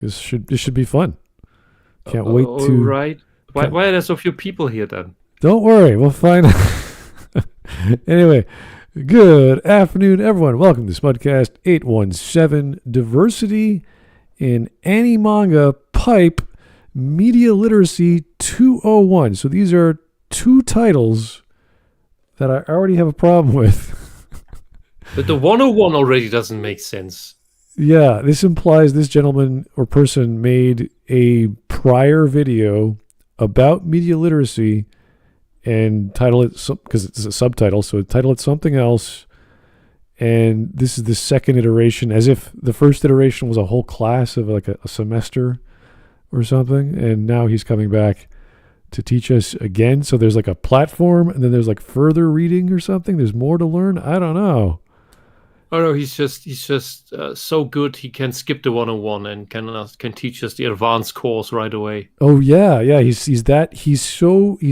This should be fun. Can't wait to. Right. Why are there so few people here then? Don't worry, we'll find out. Anyway, good afternoon, everyone. Welcome to Smudcast 817, Diversity in Animanga Pipe Media Literacy 201. So these are two titles that I already have a problem with. But the 101 already doesn't make sense. Yeah, this implies this gentleman or person made a prior video about media literacy and title it, because it's a subtitle, so title it something else. And this is the second iteration, as if the first iteration was a whole class of like a semester or something. And now he's coming back to teach us again. So there's like a platform, and then there's like further reading or something. There's more to learn. I don't know. Oh no, he's just so good he can skip the 101 and can teach us the advanced course right away. Oh yeah. He's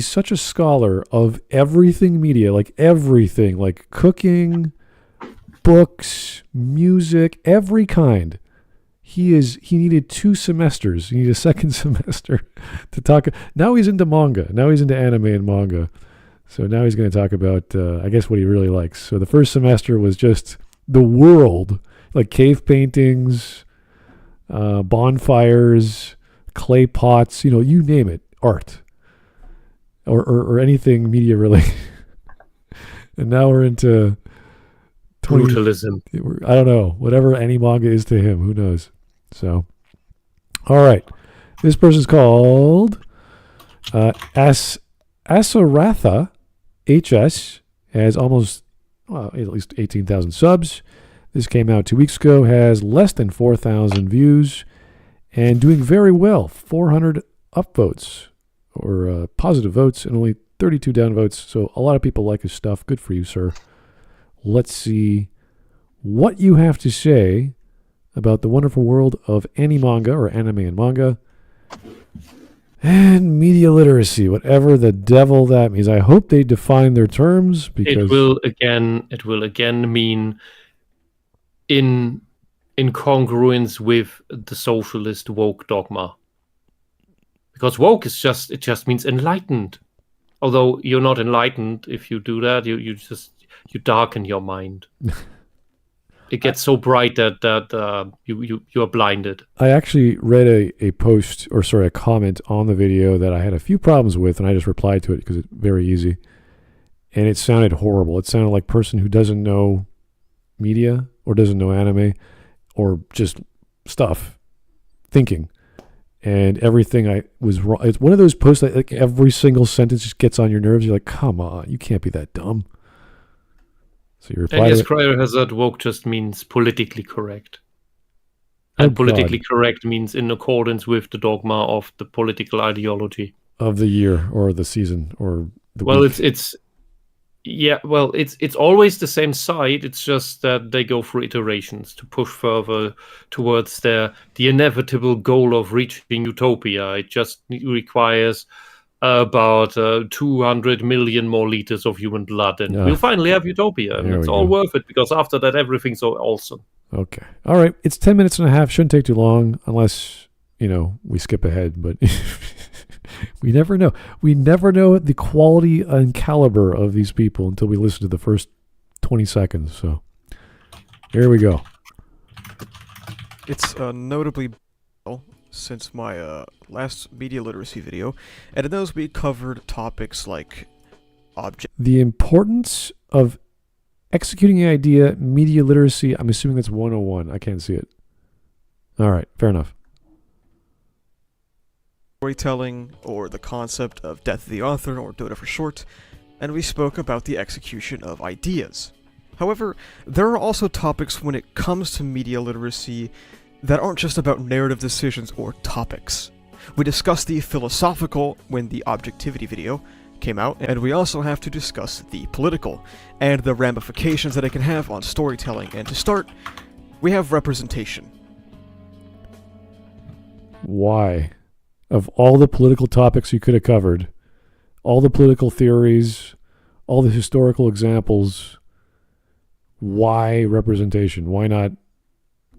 such a scholar of everything media, like everything, like cooking, books, music, every kind. He needed 2 semesters. He needed a second semester to talk. Now he's into manga. Now he's into anime and manga. So now he's going to talk about, I guess, what he really likes. So the first semester was just the world, like cave paintings, bonfires, clay pots, you name it, art, or anything media related. And now we're into brutalism. I don't know, whatever Animanga is to him, who knows? So, all right, this person's called AsarathaHS, has almost at least 18,000 subs. This came out 2 weeks ago, has less than 4,000 views, and doing very well. 400 upvotes, or positive votes, and only 32 downvotes. So a lot of people like his stuff. Good for you, sir. Let's see what you have to say about the wonderful world of Animanga, or anime and manga, and media literacy, whatever the devil that means. I hope they define their terms, because it will again mean in congruence with the socialist woke dogma. Because woke just means enlightened. Although you're not enlightened if you do that, you darken your mind. It gets so bright that you are blinded. I actually read a comment on the video that I had a few problems with, and I just replied to it because it's very easy. And it sounded horrible. It sounded like a person who doesn't know media or doesn't know anime or just stuff thinking. And everything I was wrong. It's one of those posts that like every single sentence just gets on your nerves. You're like, come on, you can't be that dumb. So you reply. And yes, Cryer has that woke just means politically correct. And politically correct means in accordance with the dogma of the political ideology of the year or the season or the week. It's always the same side. It's just that they go through iterations to push further towards the inevitable goal of reaching utopia. It just requires about 200 million more liters of human blood, and we'll finally have utopia, and it's all worth it, because after that everything's so awesome. Okay, all right, it's 10 minutes and a half. Shouldn't take too long unless we skip ahead, but we never know the quality and caliber of these people until we listen to the first 20 seconds. So here we go. It's notably since my last media literacy video, and in those we covered topics like the importance of executing an idea, media literacy. I'm assuming that's 101. I can't see it. All right, fair enough. Storytelling, or the concept of death of the author, or Dota for short, and we spoke about the execution of ideas. However, there are also topics when it comes to media literacy that aren't just about narrative decisions or topics. We discussed the philosophical when the objectivity video came out, and we also have to discuss the political and the ramifications that it can have on storytelling. And to start, we have representation. Why? Of all the political topics you could have covered, all the political theories, all the historical examples, why representation? Why not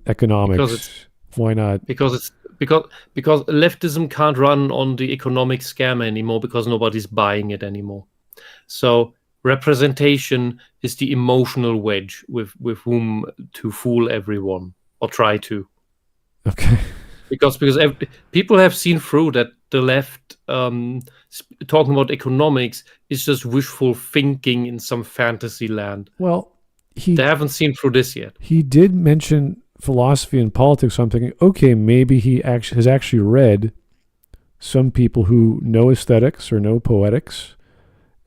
economics? Why not? Because because leftism can't run on the economic scam anymore because nobody's buying it anymore. So representation is the emotional wedge with whom to fool everyone or try to. Okay. Because people have seen through that the left talking about economics is just wishful thinking in some fantasy land. Well, they haven't seen through this yet. He did mention philosophy and politics, so I'm thinking, okay, maybe he has actually read some people who know aesthetics or know poetics.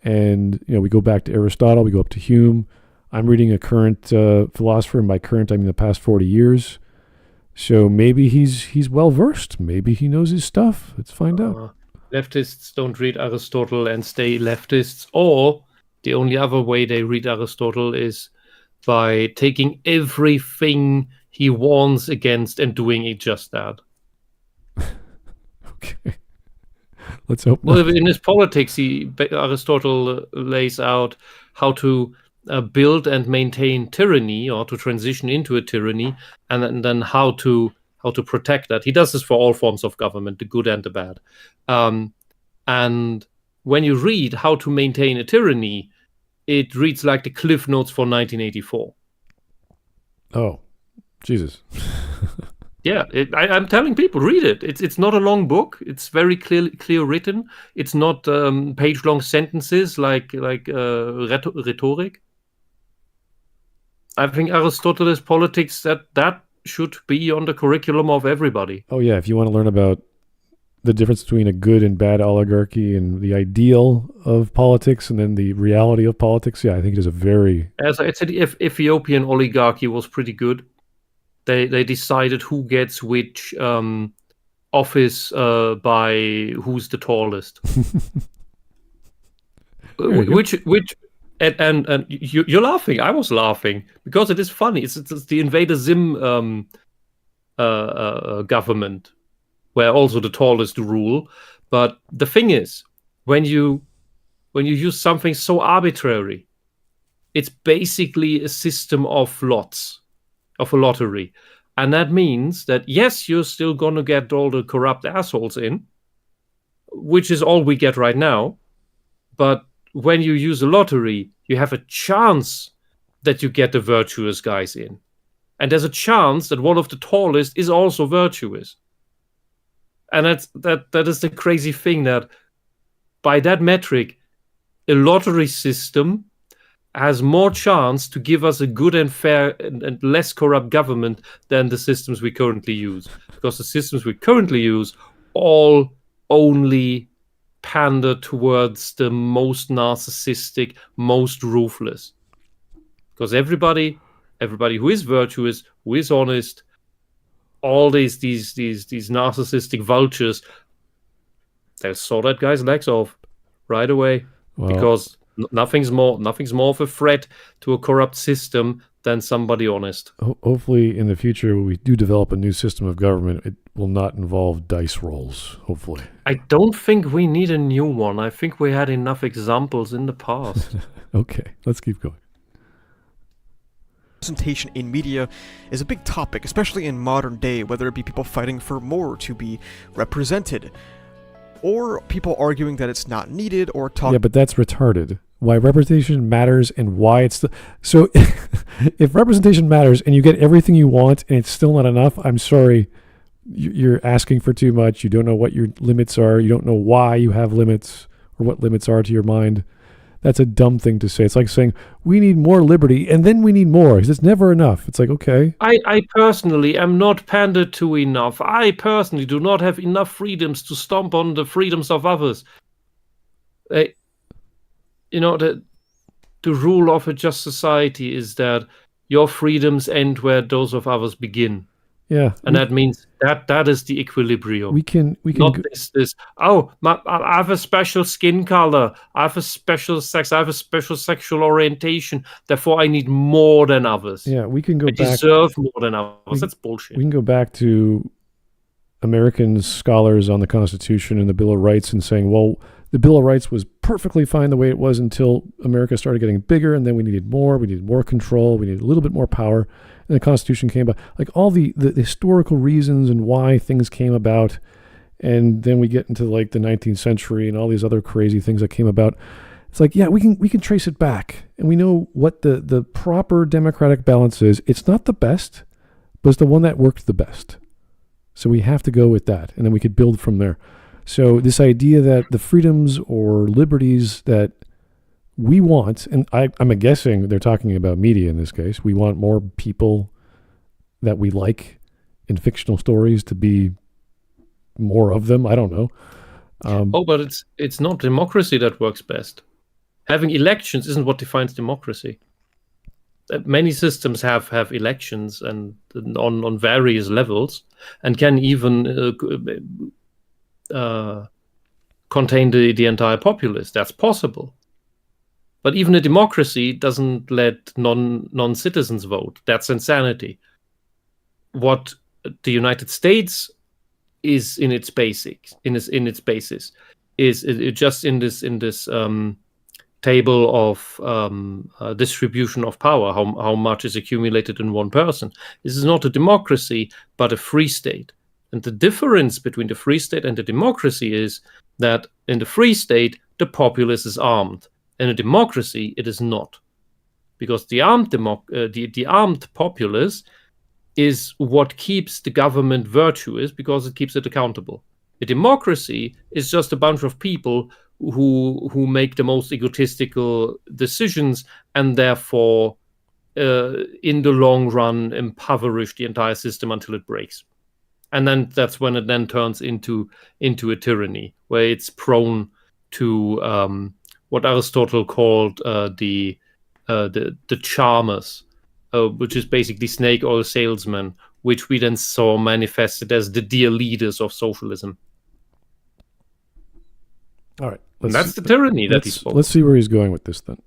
And, we go back to Aristotle, we go up to Hume. I'm reading a current philosopher, and by current, I mean the past 40 years. So maybe he's well-versed. Maybe he knows his stuff. Let's find out. Leftists don't read Aristotle and stay leftists, or the only other way they read Aristotle is by taking everything he warns against and doing it just that. Okay. Let's hope not. Well, in his politics, Aristotle lays out how to build and maintain tyranny, or to transition into a tyranny, and then how to protect that. He does this for all forms of government, the good and the bad. And when you read how to maintain a tyranny, it reads like the Cliff Notes for 1984. Oh, Jesus. Yeah, I'm telling people, read it. It's not a long book. It's very clear written. It's not page-long sentences like rhetoric. I think Aristotle's politics, that should be on the curriculum of everybody. Oh yeah, if you want to learn about the difference between a good and bad oligarchy and the ideal of politics and then the reality of politics, yeah, I think it is a very... As I said, if Ethiopian oligarchy was pretty good. They decided who gets which office by who's the tallest. which and you're laughing. I was laughing because it is funny. It's the Invader Zim government where also the tallest rule. But the thing is, when you use something so arbitrary, it's basically a system of lots. Of a lottery. And that means that, yes, you're still going to get all the corrupt assholes in, which is all we get right now. But when you use a lottery, you have a chance that you get the virtuous guys in. And there's a chance that one of the tallest is also virtuous. And that is the crazy thing, that by that metric, a lottery system has more chance to give us a good and fair and less corrupt government than the systems we currently use. Because the systems we currently use all only pander towards the most narcissistic, most ruthless. Because everybody who is virtuous, who is honest, all these narcissistic vultures, they'll saw that guy's legs off right away. Wow. Because nothing's more of a threat to a corrupt system than somebody honest. Hopefully, in the future, when we do develop a new system of government, it will not involve dice rolls, hopefully. I don't think we need a new one. I think we had enough examples in the past. Okay, let's keep going. Representation in media is a big topic, especially in modern day, whether it be people fighting for more to be represented, or people arguing that it's not needed, or talking... Yeah, but that's retarded. Why representation matters and why it's... So, if representation matters and you get everything you want and it's still not enough, I'm sorry, you're asking for too much. You don't know what your limits are. You don't know why you have limits or what limits are to your mind. That's a dumb thing to say. It's like saying, we need more liberty, and then we need more, because it's never enough. It's like, okay. I personally am not pandered to enough. I personally do not have enough freedoms to stomp on the freedoms of others. The rule of a just society is that your freedoms end where those of others begin. Yeah. And that means that is the equilibrium. We can not this. I have a special skin color. I have a special sex. I have a special sexual orientation. Therefore, I need more than others. Yeah, we can go back. I deserve more than others. That's bullshit. We can go back to American scholars on the Constitution and the Bill of Rights and saying, well, the Bill of Rights was perfectly fine the way it was until America started getting bigger, and then we needed more control, we needed a little bit more power, and the Constitution came about. Like all the historical reasons and why things came about, and then we get into like the 19th century and all these other crazy things that came about. It's like, yeah, we can trace it back, and we know what the proper democratic balance is. It's not the best, but it's the one that worked the best. So we have to go with that, and then we could build from there. So this idea that the freedoms or liberties that we want, and I'm guessing they're talking about media in this case, we want more people that we like in fictional stories to be more of them. I don't know. But it's not democracy that works best. Having elections isn't what defines democracy. Many systems have elections and on various levels, and can even contain the entire populace. That's possible. But even a democracy doesn't let non-citizens vote. That's insanity. What the United States is in its basics, is just in this table of distribution of power, how much is accumulated in one person. This is not a democracy, but a free state. And the difference between the free state and the democracy is that in the free state, the populace is armed. In a democracy, it is not. Because the armed populace is what keeps the government virtuous, because it keeps it accountable. A democracy is just a bunch of people who make the most egotistical decisions, and therefore, in the long run, impoverish the entire system until it breaks. And then that's when it then turns into a tyranny, where it's prone to what Aristotle called the charmers, which is basically snake oil salesmen, which we then saw manifested as the dear leaders of socialism. All right. That's the tyranny that he spoke. Let's see where he's going with this then.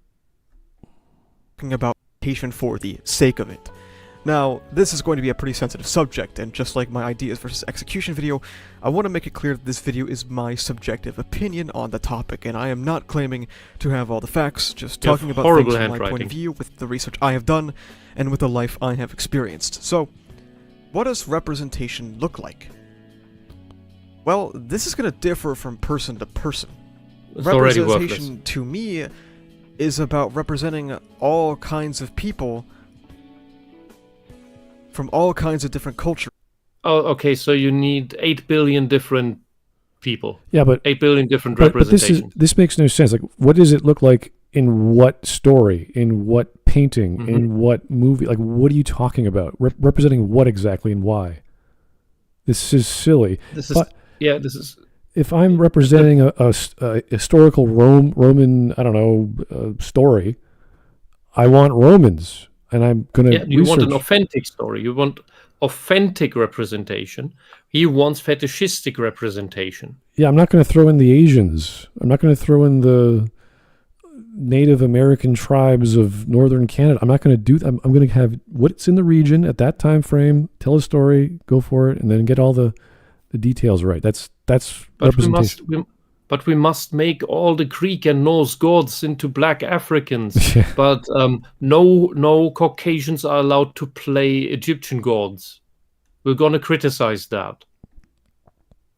Talking about education for the sake of it. Now, this is going to be a pretty sensitive subject, and just like my ideas versus execution video, I want to make it clear that this video is my subjective opinion on the topic, and I am not claiming to have all the facts, just talking about things from my point of view with the research I have done and with the life I have experienced. So, what does representation look like? Well, this is going to differ from person to person. It's already worthless. Representation to me is about representing all kinds of people from all kinds of different cultures. Oh, okay, so you need 8 billion different people. Yeah, but 8 billion different representations. But this makes no sense. Like, what does it look like in what story, in what painting, in what movie? Like, what are you talking about? Representing what exactly and why? This is silly. This is. If I'm representing a historical Roman, I don't know, story, I want Romans, and I'm going to you want an authentic story. You want authentic representation. He wants fetishistic representation. Yeah, I'm not going to throw in the Asians. I'm not going to throw in the Native American tribes of northern Canada. I'm not going to do that. I'm going to have what's in the region at that time frame, tell a story, go for it, and then get all the details right. That's representation. But we must make all the Greek and Norse gods into black Africans. Yeah. But no Caucasians are allowed to play Egyptian gods. We're gonna criticize that.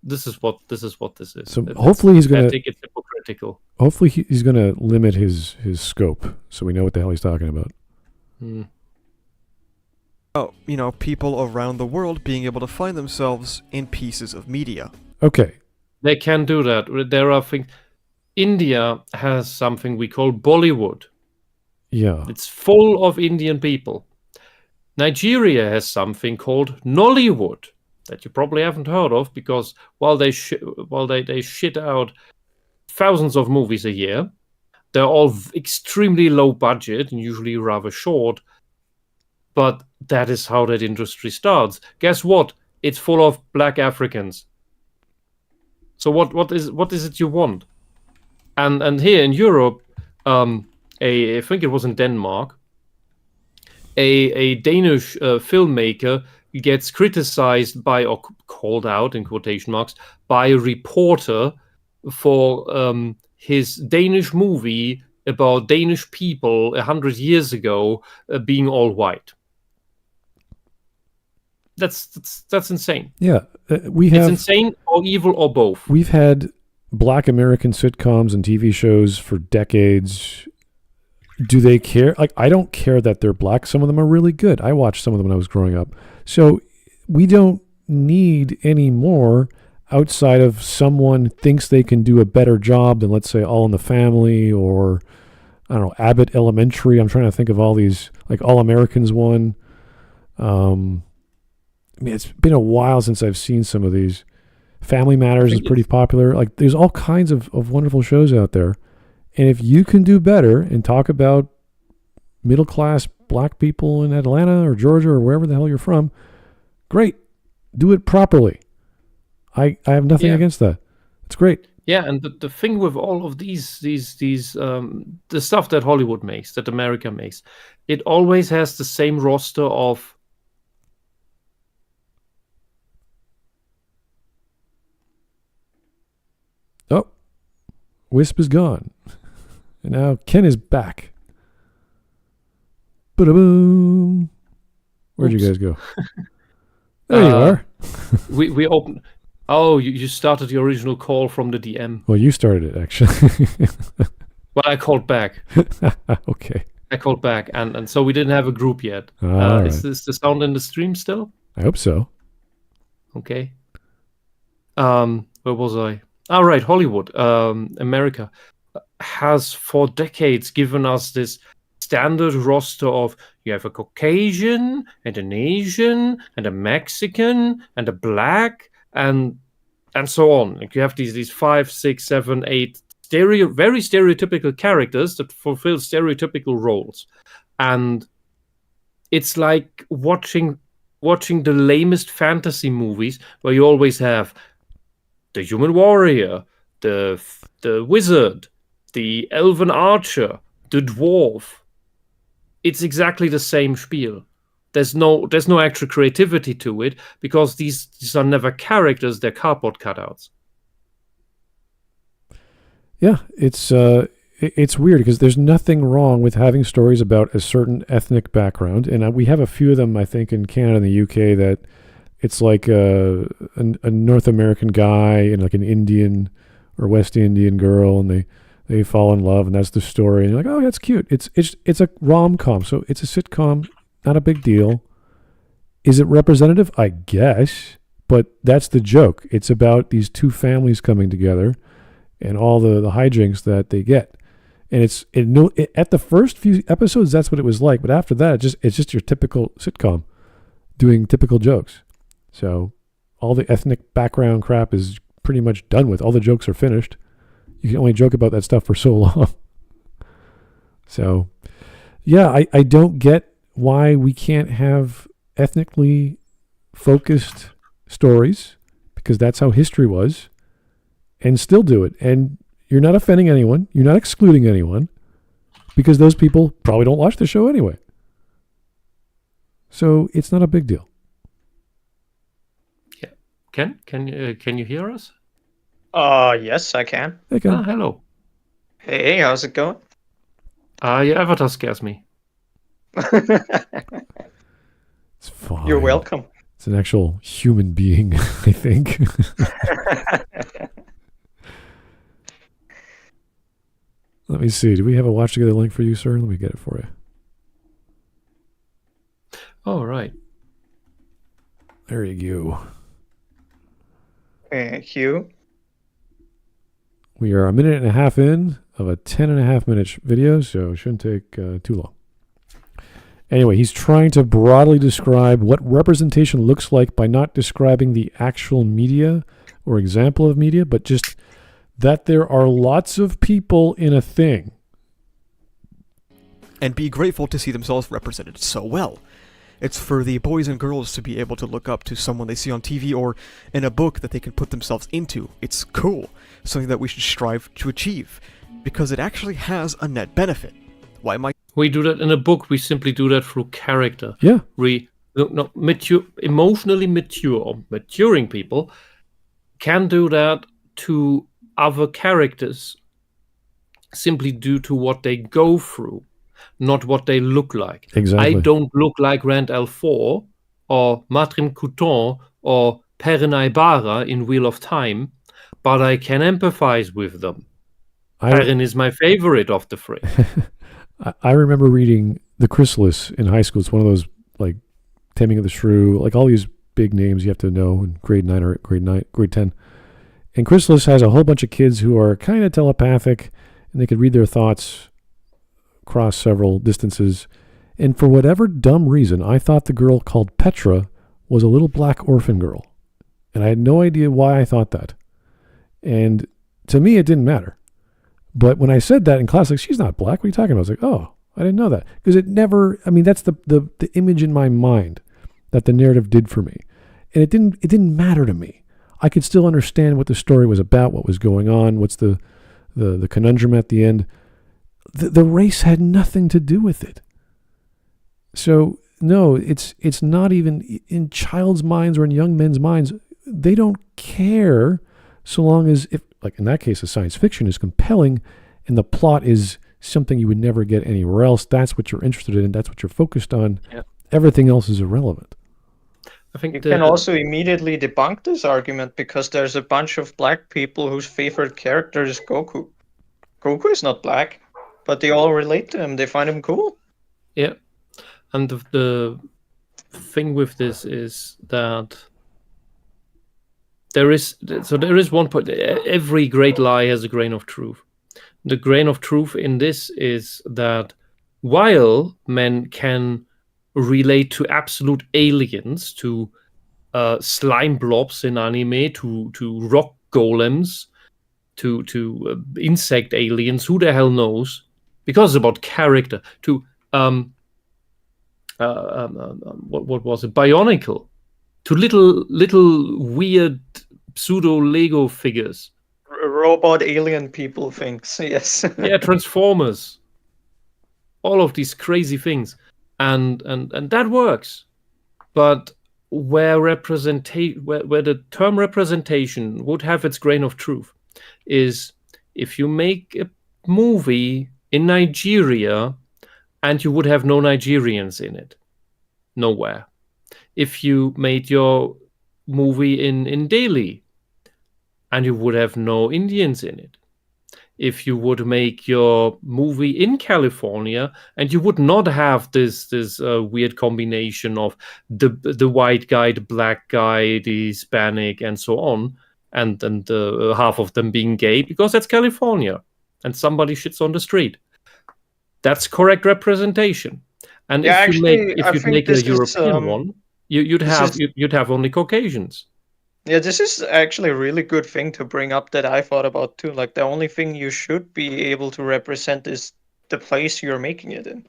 This is what this is. So hopefully he's gonna. I think it's hypocritical. Hopefully he's gonna limit his scope, so we know what the hell he's talking about. People around the world being able to find themselves in pieces of media. Okay. They can do that. There are things. India has something we call Bollywood. Yeah. It's full of Indian people. Nigeria has something called Nollywood that you probably haven't heard of, because while they shit out thousands of movies a year, they're all extremely low budget and usually rather short. But that is how that industry starts. Guess what? It's full of black Africans. So what is it you want? And here in Europe, I think it was in Denmark, a Danish filmmaker gets criticized by, or called out in quotation marks, by a reporter for his Danish movie about Danish people 100 years ago being all white. That's insane. Yeah, It's insane or evil or both. We've had Black American sitcoms and TV shows for decades. Do they care? Like, I don't care that they're black. Some of them are really good. I watched some of them when I was growing up. So we don't need any more outside of someone thinks they can do a better job than, let's say, All in the Family or, I don't know, Abbott Elementary. I'm trying to think of all these, like All Americans one. I mean, it's been a while since I've seen some of these. Family Matters is pretty popular. Like, there's all kinds of wonderful shows out there. And if you can do better and talk about middle-class black people in Atlanta or Georgia or wherever the hell you're from, great. Do it properly. I have nothing against that. It's great. Yeah, and the thing with all of these the stuff that Hollywood makes, that America makes, it always has the same roster of Whisp is gone. And now Ken is back. Ba-da-boom. Where'd you guys go? There you are. we opened. Oh, you started the original call from the DM. Well, you started it, actually. Well, I called back. Okay. I called back, and so we didn't have a group yet. Right. Is this the sound in the stream still? I hope so. Okay. Where was I? All right, Hollywood, America has for decades given us this standard roster of you have a Caucasian and an Asian and a Mexican and a black and so on. Like you have these 5, 6, 7, 8 very stereotypical characters that fulfill stereotypical roles, and it's like watching the lamest fantasy movies where you always have the human warrior, the wizard, the elven archer, the dwarf. It's exactly the same spiel. There's no actual creativity to it because these are never characters, they're cardboard cutouts. Yeah, it's weird because there's nothing wrong with having stories about a certain ethnic background, and we have a few of them, I think, in Canada and the UK that it's like a North American guy and like an Indian or West Indian girl, and they fall in love, and that's the story. And you're like, oh, that's cute. It's a rom-com, so it's a sitcom, not a big deal. Is it representative? I guess, but that's the joke. It's about these two families coming together and all the hijinks that they get. And at the first few episodes, that's what it was like. But after that, it's just your typical sitcom doing typical jokes. So all the ethnic background crap is pretty much done with. All the jokes are finished. You can only joke about that stuff for so long. So, yeah, I don't get why we can't have ethnically focused stories, because that's how history was, and still do it. And you're not offending anyone. You're not excluding anyone, because those people probably don't watch the show anyway. So it's not a big deal. Yeah, Ken, can you hear us? Yes, I can. Hey, Ken. Hello. Hey, how's it going? Your avatar scares me. It's fine. You're welcome. It's an actual human being, I think. Let me see. Do we have a watch together link for you, sir? Let me get it for you. Oh, right. There you go. Thank you. We are a minute and a half in of a 10.5-minute video, so it shouldn't take too long. Anyway, he's trying to broadly describe what representation looks like by not describing the actual media or example of media, but just that there are lots of people in a thing. And be grateful to see themselves represented so well. It's for the boys and girls to be able to look up to someone they see on TV or in a book that they can put themselves into. It's cool, something that we should strive to achieve, because it actually has a net benefit. Why am I... We do that in a book. We simply do that through character. Yeah. Emotionally maturing people can do that to other characters simply due to what they go through, not what they look like. Exactly. I don't look like Rand Al'For or Matrim Couton or Perrin Ibarra in Wheel of Time, but I can empathize with them. Perrin is my favorite of the three. I remember reading The Chrysalis in high school. It's one of those, like, Taming of the Shrew, like all these big names you have to know in grade 9 or grade 10. And Chrysalis has a whole bunch of kids who are kind of telepathic, and they could read their thoughts across several distances. And for whatever dumb reason, I thought the girl called Petra was a little black orphan girl. And I had no idea why I thought that. And to me, it didn't matter. But when I said that in class, like, she's not black. What are you talking about? I was like, oh, I didn't know that. Because it never, I mean, that's the image in my mind that the narrative did for me. And it didn't matter to me. I could still understand what the story was about, what was going on, what's the conundrum at the end. The race had nothing to do with it. So, no, it's not even in child's minds or in young men's minds. They don't care so long as, if, like in that case, the science fiction is compelling and the plot is something you would never get anywhere else. That's what you're interested in. That's what you're focused on. Yeah. Everything else is irrelevant. I think you can also immediately debunk this argument because there's a bunch of black people whose favorite character is Goku. Goku is not black, but they all relate to him. They find him cool. Yeah. And the thing with this is that there is one point. Every great lie has a grain of truth. The grain of truth in this is that while men can relate to absolute aliens, to slime blobs in anime, to rock golems, to insect aliens, who the hell knows? Because it's about character. To what was it? Bionicle. To little weird pseudo Lego figures. Robot alien people things, yes. Yeah, Transformers. All of these crazy things. And that works. But where the term representation would have its grain of truth is if you make a movie in Nigeria and you would have no Nigerians in it. Nowhere. If you made your movie in Delhi and you would have no Indians in it. If you would make your movie in California and you would not have this weird combination of the white guy, the black guy, the Hispanic, and so on, and half of them being gay, because that's California and somebody shits on the street. That's correct representation. And Yeah, if you make a European one, you'd have only Caucasians. Yeah, this is actually a really good thing to bring up that I thought about too. Like, the only thing you should be able to represent is the place you're making it in.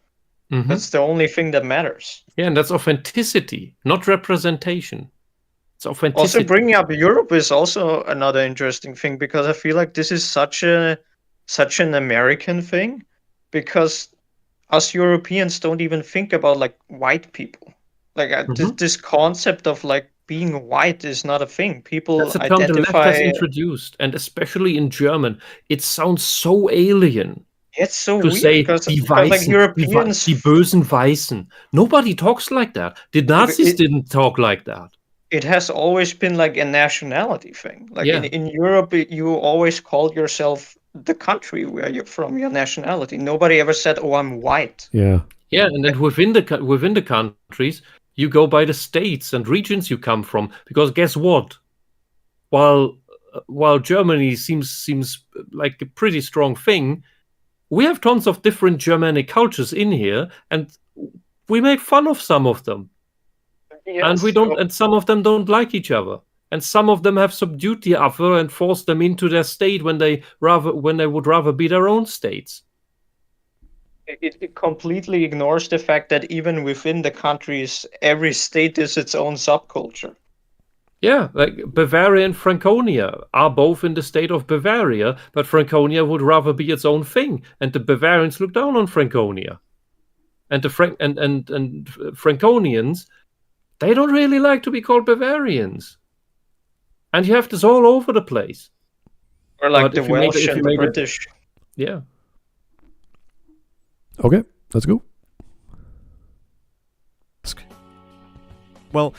Mhm. That's the only thing that matters. Yeah, and that's authenticity, not representation. It's authenticity. Also, bringing up Europe is also another interesting thing, because I feel like this is such an American thing, because us Europeans don't even think about like white people. Like this concept of like being white is not a thing. People That's a term the left has introduced, and especially in German, it sounds so alien. It's so to weird say because die like Weißen, Europeans, die bösen Weißen. Nobody talks like that. The Nazis didn't talk like that. it has always been like a nationality thing. Like Yeah. in Europe, you always called yourself the country where you're from, your nationality. Nobody ever said, "Oh, I'm white." Yeah. Yeah, and then within the countries, you go by the states and regions you come from. Because guess what? While Germany seems like a pretty strong thing, we have tons of different Germanic cultures in here, and we make fun of some of them. And we don't, and some of them don't like each other, and some of them have subdued the other and forced them into their state when they would rather be their own states. It completely ignores the fact that even within the countries, every state is its own subculture. Yeah, like Bavaria and Franconia are both in the state of Bavaria, but Franconia would rather be its own thing, and the Bavarians look down on Franconia, and the Franconians, they don't really like to be called Bavarians, and you have this all over the place. Or like But the if you make- Welsh if and you the make it- British. Yeah, Okay, let's go. Well,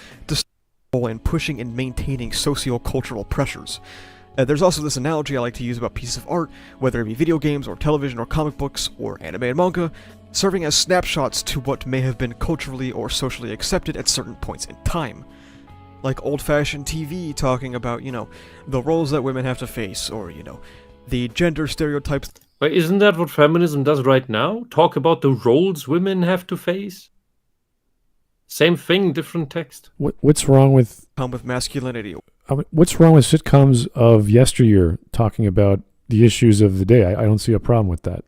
in pushing and maintaining socio-cultural pressures. There's also this analogy I like to use about pieces of art, whether it be video games or television or comic books or anime and manga, serving as snapshots to what may have been culturally or socially accepted at certain points in time. Like old-fashioned TV talking about, the roles that women have to face, or, the gender stereotypes. But isn't that what feminism does right now? Talk about the roles women have to face? Same thing, different text. What's wrong with masculinity? What's wrong with sitcoms of yesteryear talking about the issues of the day? I don't see a problem with that.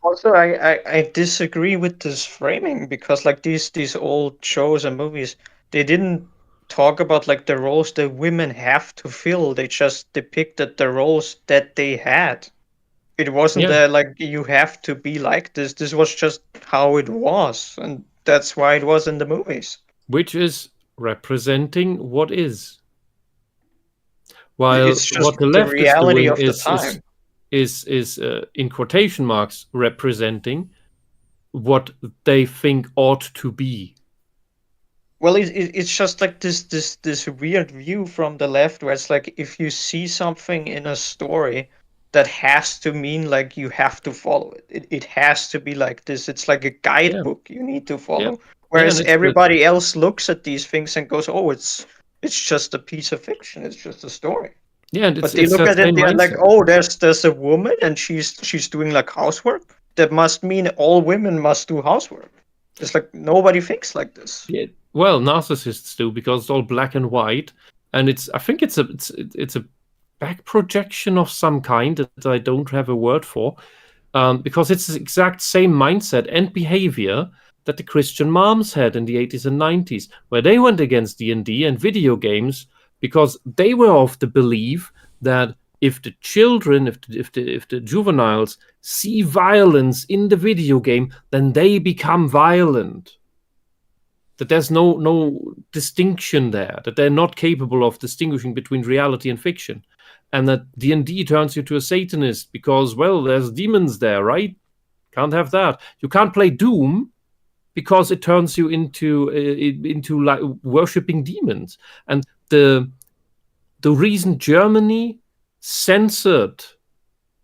Also, I disagree with this framing because like these old shows and movies, they didn't talk about like the roles that women have to fill. They just depicted the roles that they had. It wasn't that like you have to be like this. This was just how it was, and that's why it was in the movies. Which is representing what is. While it's just what the left reality is of doing the time. is in quotation marks representing what they think ought to be. Well, it's just like this weird view from the left where it's like if you see something in a story, that has to mean like you have to follow it. It has to be like this. It's like a guidebook you need to follow. Whereas everybody else looks at these things and goes, "Oh, it's just a piece of fiction. It's just a story." Yeah, but they look at it, they're like, "Oh, there's a woman and she's doing like housework. That must mean all women must do housework." It's like nobody thinks like this. Yeah, well, narcissists do because it's all black and white, and I think it's a back projection of some kind that I don't have a word for, because it's the exact same mindset and behavior that the Christian moms had in the 80s and 90s, where they went against D&D and video games because they were of the belief that if the children, if the juveniles see violence in the video game, then they become violent. That there's no distinction there, that they're not capable of distinguishing between reality and fiction. And that D&D turns you to a Satanist because, well, there's demons there, right? Can't have that. You can't play Doom because it turns you into like worshipping demons. And the reason Germany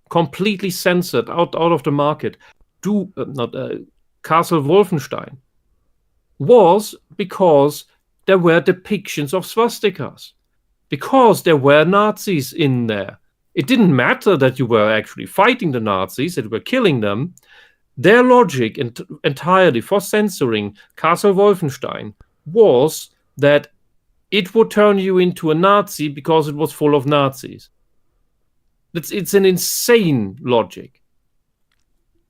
completely censored out of the market, Castle Wolfenstein, was because there were depictions of swastikas. Because there were Nazis in there. It didn't matter that you were actually fighting the Nazis, that you were killing them. Their logic entirely for censoring Castle Wolfenstein was that it would turn you into a Nazi because it was full of Nazis. It's an insane logic.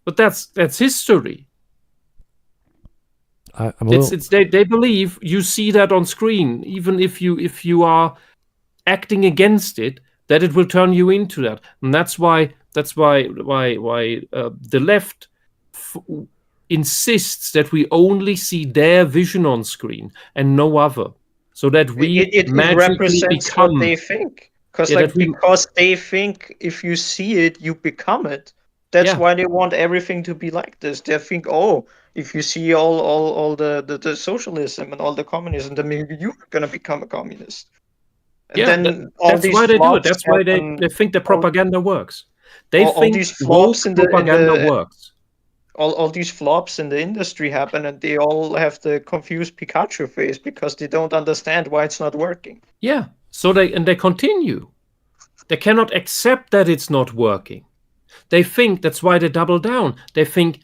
But that's history. They believe you see that on screen, even if you are acting against it, that it will turn you into that, and that's why the left insists that we only see their vision on screen and no other, so that we it represents become what they think, because they think if you see it, you become it. That's why they want everything to be like this. They think, oh, if you see all the socialism and all the communism, then maybe you're gonna become a communist. And then that's why they do it. That's why they think the propaganda works. They think these flops in propaganda works. All these flops in the industry happen, and they all have the confused Pikachu face because they don't understand why it's not working. Yeah, so they continue. They cannot accept that it's not working. They think that's why they double down. They think,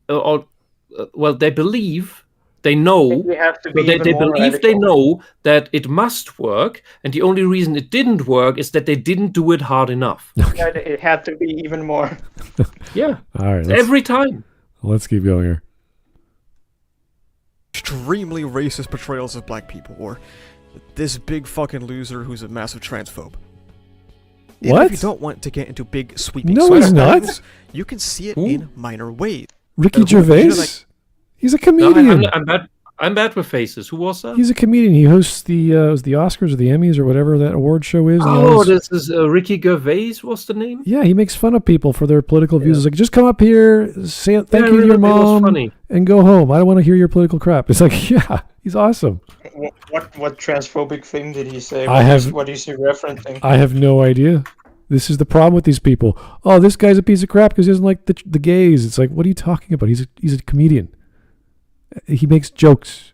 they believe. They know, they believe they know that it must work, and the only reason it didn't work is that they didn't do it hard enough. It had to be even more. Yeah. All right. Every time. Let's keep going here. Extremely racist portrayals of black people, or this big fucking loser who's a massive transphobe. What? If you don't want to get into big sweeping he's not. You can see it in minor ways. Ricky Gervais? He's a comedian. No, I'm bad with faces. Who was that? He's a comedian. He hosts the Oscars or the Emmys or whatever that award show is. Oh, this is Ricky Gervais. What's the name? Yeah, he makes fun of people for their political views. It's like, just come up here, say thank you to your mom, and go home. I don't want to hear your political crap. It's like, yeah, he's awesome. What transphobic thing did he say? What is he referencing? I have no idea. This is the problem with these people. Oh, this guy's a piece of crap because he doesn't like the gays. It's like, what are you talking about? He's a comedian. He makes jokes.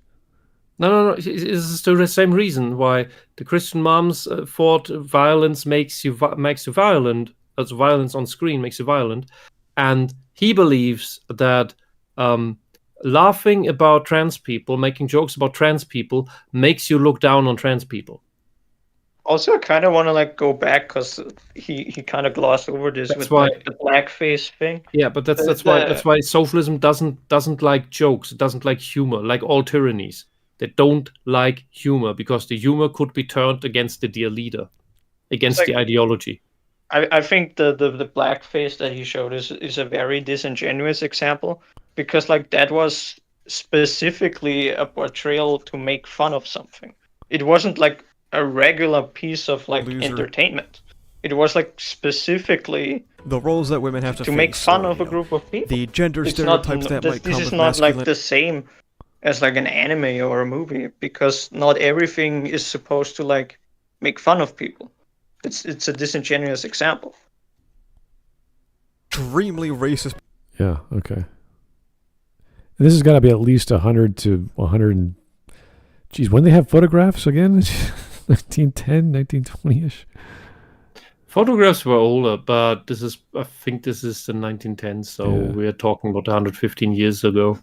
No. This is the same reason why the Christian moms thought violence makes you violent. As violence on screen makes you violent, and he believes that laughing about trans people, making jokes about trans people, makes you look down on trans people. Also, I kind of want to go back because he kind of glossed over this the blackface thing. Yeah, but that's why socialism doesn't like jokes. It doesn't like humor. Like all tyrannies, they don't like humor because the humor could be turned against the dear leader, against the ideology. I think the blackface that he showed is a very disingenuous example because that was specifically a portrayal to make fun of something. It wasn't a regular piece of entertainment. It was specifically the roles that women have to face, make fun of a group of people. The gender stereotypes that might come with masculine. This is not the same as an anime or a movie because not everything is supposed to make fun of people. It's a disingenuous example. Extremely racist. Yeah. Okay. And this has got to be at least 100 to 100. Geez, when they have photographs again? 1910, 1920-ish. Photographs were older, but I think this is the 1910s, so we're talking about 115 years ago.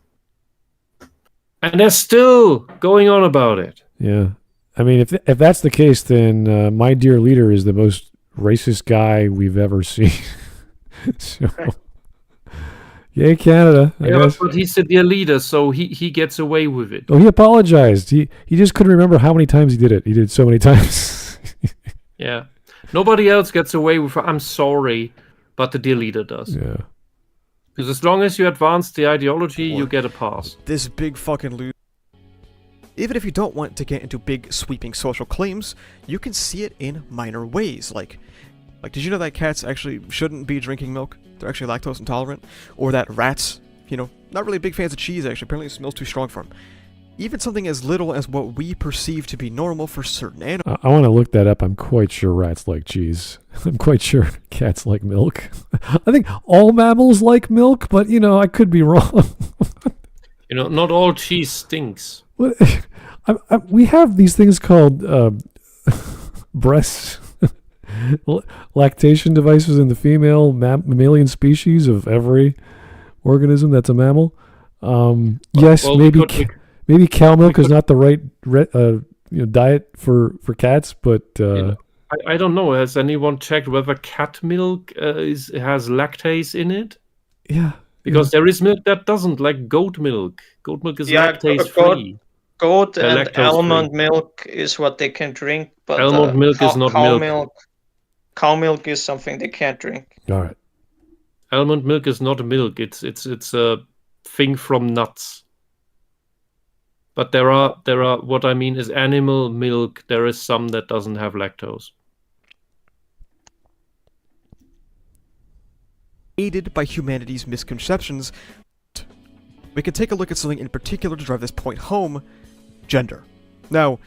And they're still going on about it. Yeah. I mean, if that's the case, then my dear leader is the most racist guy we've ever seen. So, yay, Canada. I guess. But he's the dear leader, so he gets away with it. Oh, he apologized. He just couldn't remember how many times he did it. He did so many times. Yeah. Nobody else gets away with I'm sorry, but the dear leader does. Yeah. Because as long as you advance the ideology, you get a pass. This big fucking loser. Even if you don't want to get into big, sweeping social claims, you can see it in minor ways. Like, did you know that cats actually shouldn't be drinking milk? They're actually lactose intolerant. Or that rats, not really big fans of cheese, actually. Apparently it smells too strong for them. Even something as little as what we perceive to be normal for certain animals. I want to look that up. I'm quite sure rats like cheese. I'm quite sure cats like milk. I think all mammals like milk, but, I could be wrong. Not all cheese stinks. We have these things called breast lactation devices in the female mammalian species of every organism that's a mammal. Yes, maybe cow milk is not the right diet for cats, but I don't know. Has anyone checked whether cat milk has lactase in it? Yeah. Because there is milk that doesn't, like goat milk. Goat milk is lactase-free. Goat and almond milk is what they can drink, but almond milk is not milk. Cow milk is something they can't drink. All right. Almond milk is not milk. It's a thing from nuts. But there are what I mean is animal milk. There is some that doesn't have lactose. Aided by humanity's misconceptions, we can take a look at something in particular to drive this point home: gender. Now,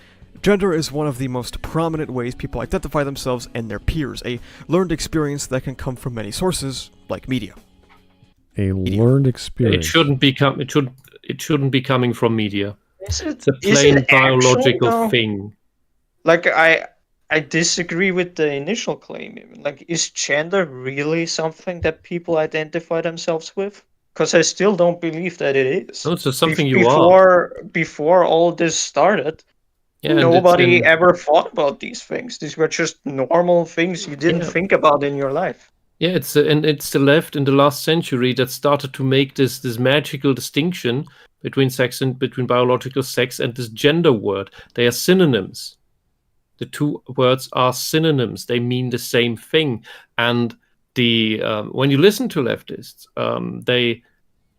gender is one of the most prominent ways people identify themselves and their peers, a learned experience that can come from many sources, like media. Learned experience. It shouldn't be coming from media. It's a plain biological thing. I disagree with the initial claim. Is gender really something that people identify themselves with? Because I still don't believe that it is. No, it's just something you are. Before all this started, nobody ever thought about these things. These were just normal things you didn't think about in your life. Yeah, it's the left in the last century that started to make this magical distinction between sex and between biological sex and this gender word. They are synonyms. The two words are synonyms. They mean the same thing. And when you listen to leftists,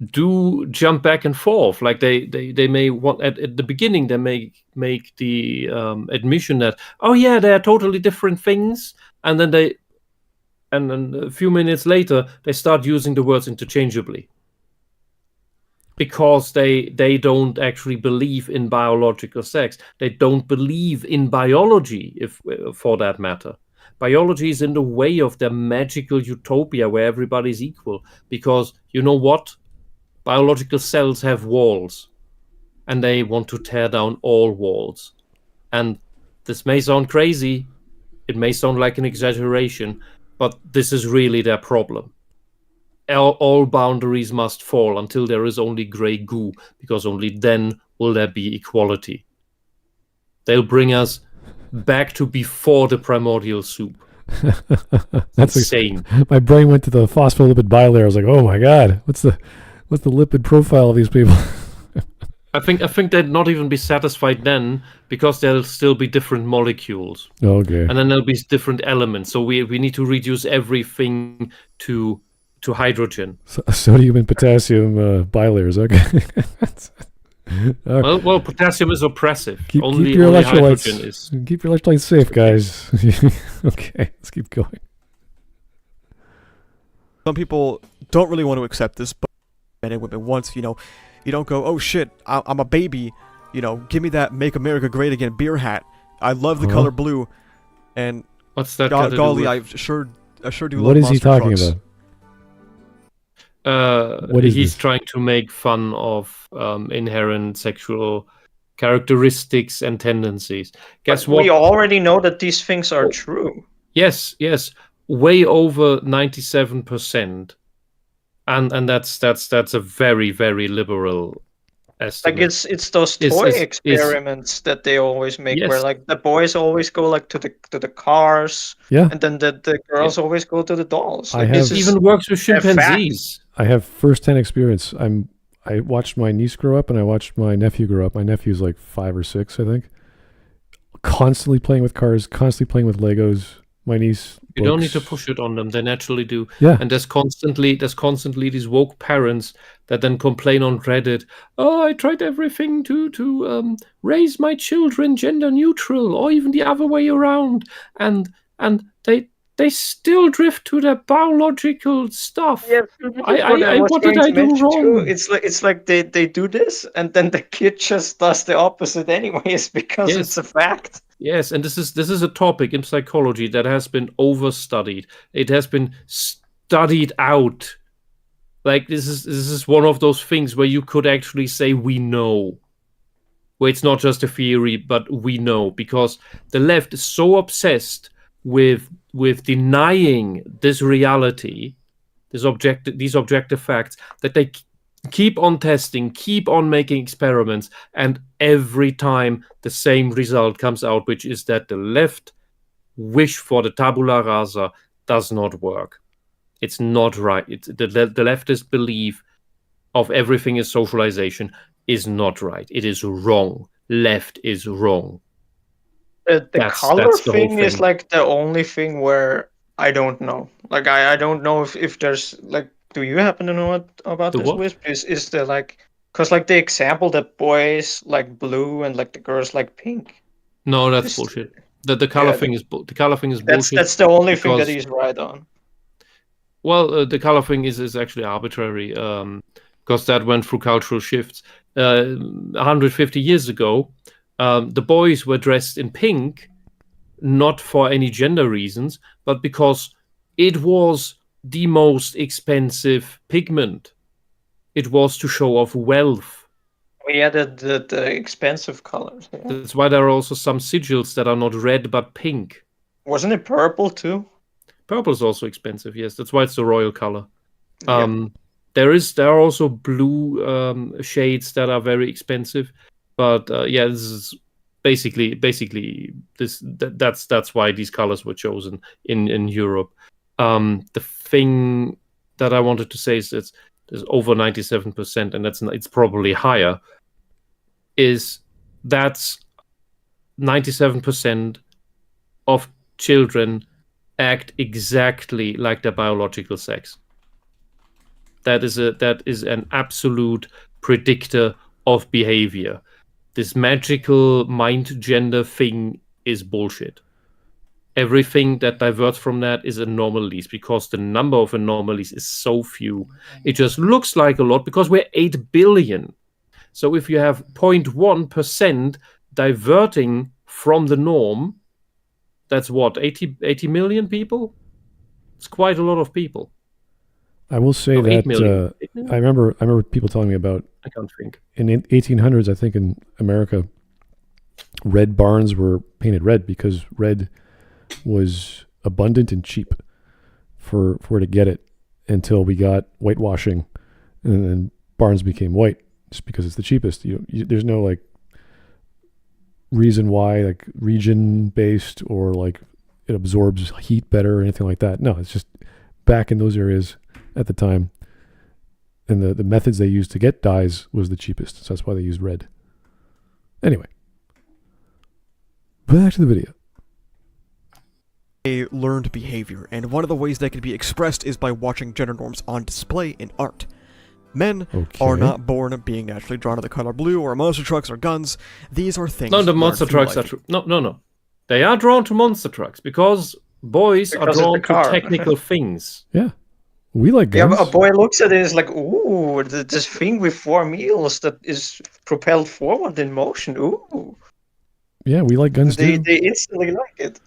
do jump back and forth. Like they may want at the beginning they may make the admission that, oh yeah, they are totally different things, and then a few minutes later they start using the words interchangeably because they don't actually believe in biological sex. They don't believe in biology, if for that matter. Biology is in the way of their magical utopia where everybody's equal, because you know what? Biological cells have walls, and they want to tear down all walls. And this may sound crazy, it may sound like an exaggeration, but this is really their problem. All boundaries must fall until there is only grey goo, because only then will there be equality. They'll bring us back to before the primordial soup. That's insane. My brain went to the phospholipid bilayer. I was like, oh my god, what's the lipid profile of these people? I think they'd not even be satisfied then, because there'll still be different molecules. Okay. And then there'll be different elements. So we need to reduce everything to hydrogen. Sodium and potassium bilayers. Okay. Well, potassium is oppressive. Keep your only hydrogen is. Keep your electrolytes safe, guys. Okay, let's keep going. Some people don't really want to accept this, but men and women once, you don't go, oh shit, I'm a baby, give me that Make America Great Again beer hat. I love the color blue, and what's that? Golly, I sure do. What love is he monster talking trucks. about? He's this? trying to make fun of inherent sexual characteristics and tendencies. Guess what? We already know that these things are true. Yes, way over 97%, and that's a very, very liberal estimate. Like it's those toy experiments that they always make, where like the boys always go like to the cars, and then the girls always go to the dolls. Like, this even works with chimpanzees. I have first-hand experience. I watched my niece grow up, and I watched my nephew grow up. My nephew's like 5 or 6, I think. Constantly playing with cars, constantly playing with Legos. My niece. You don't need to push it on them; they naturally do. Yeah. And there's constantly these woke parents that then complain on Reddit. Oh, I tried everything to raise my children gender neutral, or even the other way around, and they still drift to their biological stuff. Yeah, what did I do wrong? Too. It's like they do this, and then the kid just does the opposite anyways, because it's a fact. Yes, and this is a topic in psychology that has been overstudied. It has been studied out. Like this is one of those things where you could actually say we know. Where it's not just a theory, but we know, because the left is so obsessed with denying this reality, these objective facts, that they keep on testing, keep on making experiments, and every time the same result comes out, which is that the left wish for the tabula rasa does not work. It's not right. The leftist belief of everything is socialization is not right. It is wrong. Left is wrong. The color thing is like the only thing where I don't know. Like I don't know if there's like. Do you happen to know about this, Wisp? Is there like, because like the example that boys like blue and like the girls like pink? No, that's bullshit. The color thing is bullshit. That's the only thing that he's right on. Well, the color thing is actually arbitrary, because that went through cultural shifts. 150 years ago, the boys were dressed in pink, not for any gender reasons, but because it was the most expensive pigment. It was to show off wealth. We added the expensive colors. Yeah. That's why there are also some sigils that are not red but pink. Wasn't it purple too? Purple is also expensive. Yes, that's why it's the royal color. There are also blue shades that are very expensive, but this is basically that's why these colors were chosen in Europe. The thing that I wanted to say is that there's over 97%, and it's probably higher. That's 97% of children act exactly like their biological sex. that is an absolute predictor of behavior. This magical mind gender thing is bullshit. Everything that diverts from that is anomalies, because the number of anomalies is so few. It just looks like a lot because we're 8 billion. So if you have 0.1% diverting from the norm, that's what, 80 million people? It's quite a lot of people. I will say 8 million. I remember people telling me about, I can't think. in the 1800s, I think in America, red barns were painted red because red was abundant and cheap for to get it, until we got whitewashing, and then barns became white just because it's the cheapest. There's no like reason why, like region based, or like it absorbs heat better or anything like that. No, it's just back in those areas at the time, and the methods they used to get dyes was the cheapest, so that's why they used red. Anyway, back to the video. A learned behavior, and one of the ways that can be expressed is by watching gender norms on display in art. Men are not born being naturally drawn to the color blue or monster trucks or guns. These are things. No, the monster trucks are true. No. They are drawn to monster trucks because boys are drawn to technical things. Yeah. We like guns. Yeah, but a boy looks at it and is like, ooh, this thing with 4 wheels that is propelled forward in motion. Ooh. Yeah, we like guns too. They instantly like it.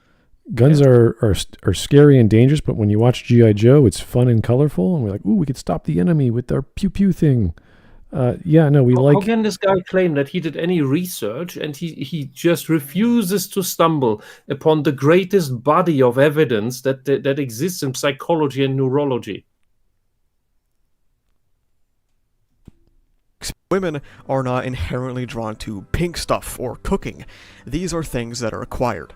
Guns are scary and dangerous, but when you watch G.I. Joe, it's fun and colorful, and we're like, ooh, we could stop the enemy with our pew-pew thing. How can this guy claim that he did any research, and he just refuses to stumble upon the greatest body of evidence that exists in psychology and neurology? Women are not inherently drawn to pink stuff or cooking. These are things that are acquired.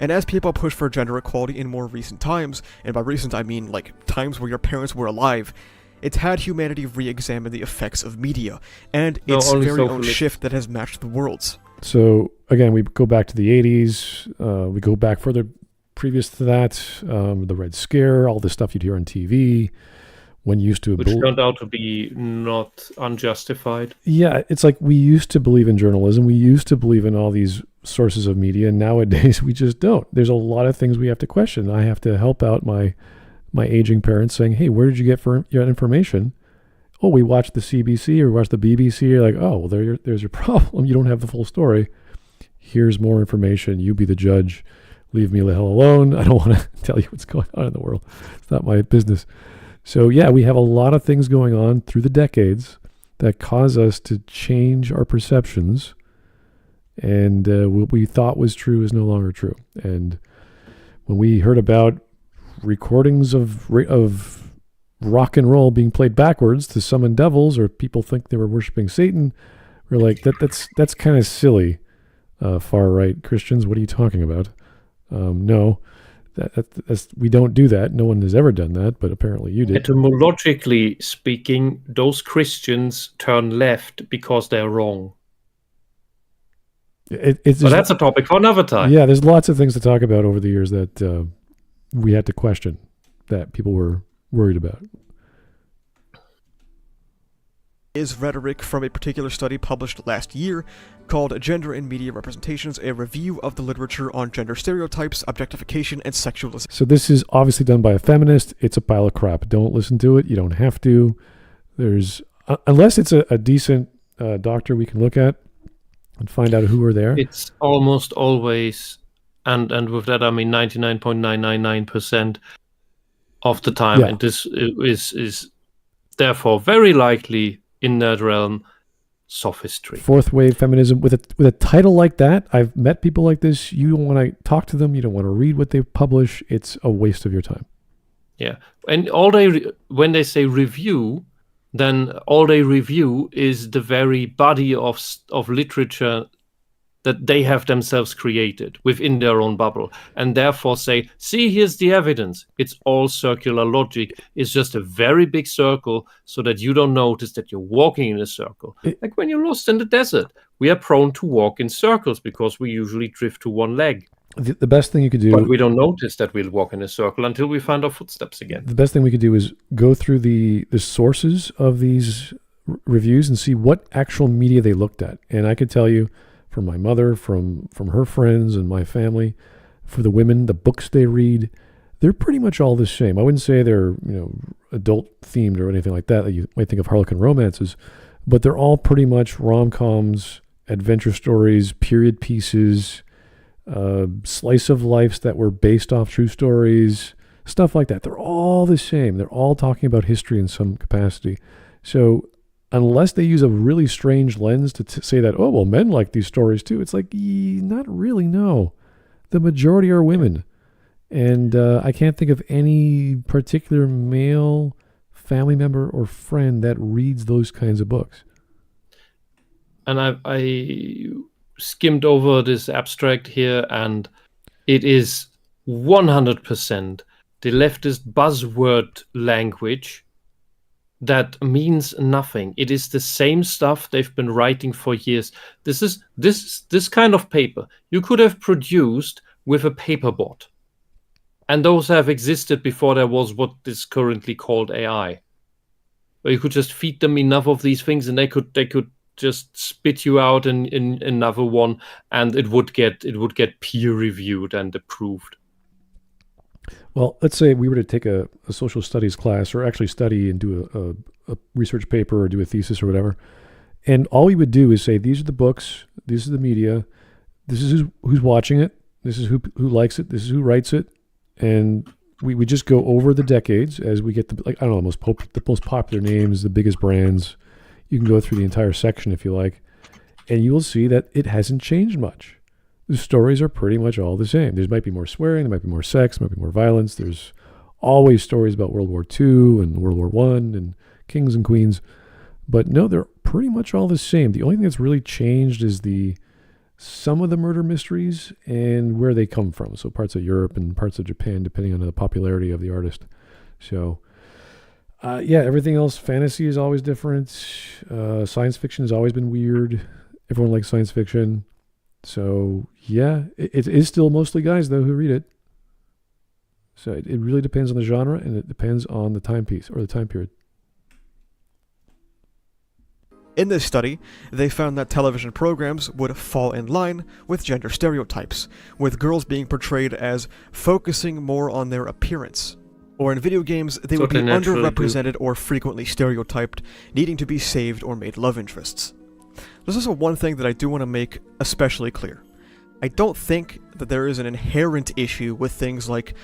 And as people push for gender equality in more recent times, and by recent I mean like times where your parents were alive, it's had humanity re-examine the effects of media, and its very own shift that has matched the world's. So again, we go back to the 80s, we go back further previous to that, the Red Scare, all the stuff you'd hear on TV, when you used to... Which turned out to be not unjustified. Yeah, it's like we used to believe in journalism, we used to believe in all these sources of media, and nowadays we just don't. There's a lot of things we have to question. I have to help out my aging parents saying, hey, where did you get your information? Oh, we watched the CBC or we watched the BBC. You're like, oh, well, there's your problem. You don't have the full story. Here's more information. You be the judge. Leave me the hell alone. I don't want to tell you what's going on in the world. It's not my business. So yeah, we have a lot of things going on through the decades that cause us to change our perceptions, and what we thought was true is no longer true. And when we heard about recordings of rock and roll being played backwards to summon devils, or people think they were worshiping Satan, we're like, that's kind of silly. Far right Christians, what are you talking about? No, that's we don't do that. No one has ever done that, but apparently you did. Etymologically speaking, those Christians turn left because they're wrong. But that's a topic for another time. Yeah, there's lots of things to talk about over the years that we had to question, that people were worried about. Is rhetoric from a particular study published last year called Gender in Media Representations, a review of the literature on gender stereotypes, objectification, and sexualization. So this is obviously done by a feminist. It's a pile of crap. Don't listen to it. You don't have to. There's unless it's a decent doctor we can look at and find out who are there. It's almost always, and with that I mean 99.999% of the time, and this is therefore very likely in that realm sophistry. Fourth wave feminism with a title like that. I've met people like this. You don't want to talk to them. You don't want to read what they publish. It's a waste of your time. Yeah, and when they say review, then all they review is the very body of literature that they have themselves created within their own bubble, and therefore say, see, here's the evidence. It's all circular logic. It's just a very big circle so that you don't notice that you're walking in a circle. Like when you're lost in the desert, we are prone to walk in circles because we usually drift to one leg. The best thing you could do, but we don't notice that we'll walk in a circle until we find our footsteps again. the best thing we could do is go through the sources of these reviews and see what actual media they looked at. And I could tell you from my mother, from her friends and my family, for the women, the books they read, they're pretty much all the same. I wouldn't say they're, adult themed or anything like that you might think of Harlequin romances, but they're all pretty much rom-coms, adventure stories, period pieces, slice of lives that were based off true stories, stuff like that. They're all the same. They're all talking about history in some capacity. So unless they use a really strange lens to say that, oh, well, men like these stories too, it's like, not really, no. The majority are women. And I can't think of any particular male family member or friend that reads those kinds of books. And I skimmed over this abstract here, and it is 100% the leftist buzzword language that means nothing. It is the same stuff they've been writing for years. This kind of paper you could have produced with a paperbot, and those have existed before there was what is currently called AI, where you could just feed them enough of these things, and they could just spit you out in another one, and it would get peer reviewed and approved. Well, let's say we were to take a social studies class, or actually study and do a research paper or do a thesis or whatever, and all we would do is say, these are the books, this is the media, this is who's watching it, this is who likes it, this is who writes it, and we would just go over the decades as we get the most popular names, the biggest brands. You can go through the entire section if you like, and you will see that it hasn't changed much. The stories are pretty much all the same. There might be more swearing, there might be more sex, there might be more violence. There's always stories about World War II and World War I and kings and queens. But no, they're pretty much all the same. The only thing that's really changed is some of the murder mysteries and where they come from. So parts of Europe and parts of Japan, depending on the popularity of the artist. So everything else, fantasy is always different. Science fiction has always been weird. Everyone likes science fiction. So, it is still mostly guys, though, who read it. So it really depends on the genre, and it depends on the timepiece or the time period. In this study, they found that television programs would fall in line with gender stereotypes, with girls being portrayed as focusing more on their appearance. Or in video games, they would be underrepresented or frequently stereotyped, needing to be saved or made love interests. There's also one thing that I do want to make especially clear. I don't think that there is an inherent issue with things like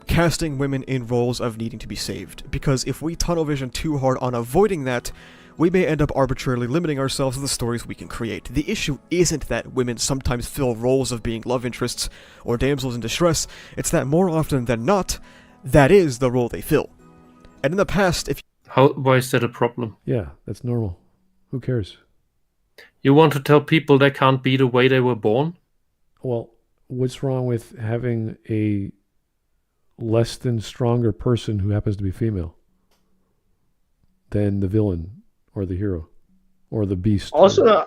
casting women in roles of needing to be saved, because if we tunnel vision too hard on avoiding that, we may end up arbitrarily limiting ourselves to the stories we can create. The issue isn't that women sometimes fill roles of being love interests or damsels in distress, it's that more often than not, that is the role they fill. And in the past, Why is that a problem? Yeah, that's normal. Who cares? You want to tell people they can't be the way they were born? Well, what's wrong with having a less than stronger person who happens to be female than the villain or the hero or the beast? Also,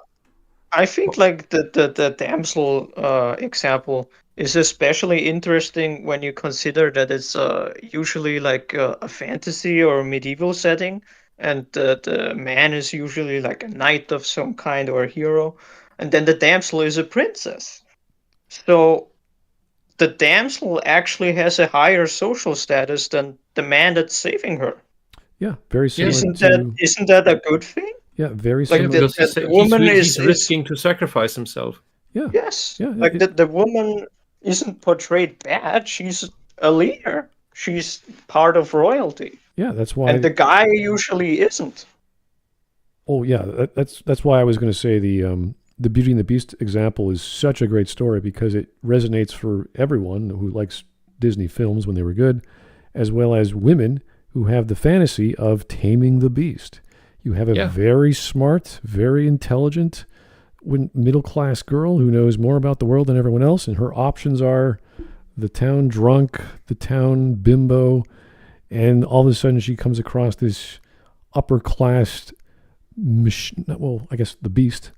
I think like the damsel example is especially interesting when you consider that it's usually like a fantasy or a medieval setting, and the man is usually like a knight of some kind or a hero, and then the damsel is a princess. So the damsel actually has a higher social status than the man that's saving her. Yeah, very similar. Isn't that a good thing? Yeah, very Like similar. the woman he's risking to sacrifice himself. Yeah. Yes. Yeah. Like the woman isn't portrayed bad. She's a leader. She's part of royalty. Yeah, that's why. And the guy usually isn't. Oh yeah, that's why I was going to say the Beauty and the Beast example is such a great story, because it resonates for everyone who likes Disney films when they were good, as well as women who have the fantasy of taming the beast. You have a very smart, very intelligent, middle-class girl who knows more about the world than everyone else, and her options are the town drunk, the town bimbo, and all of a sudden she comes across this upper-class, the beast,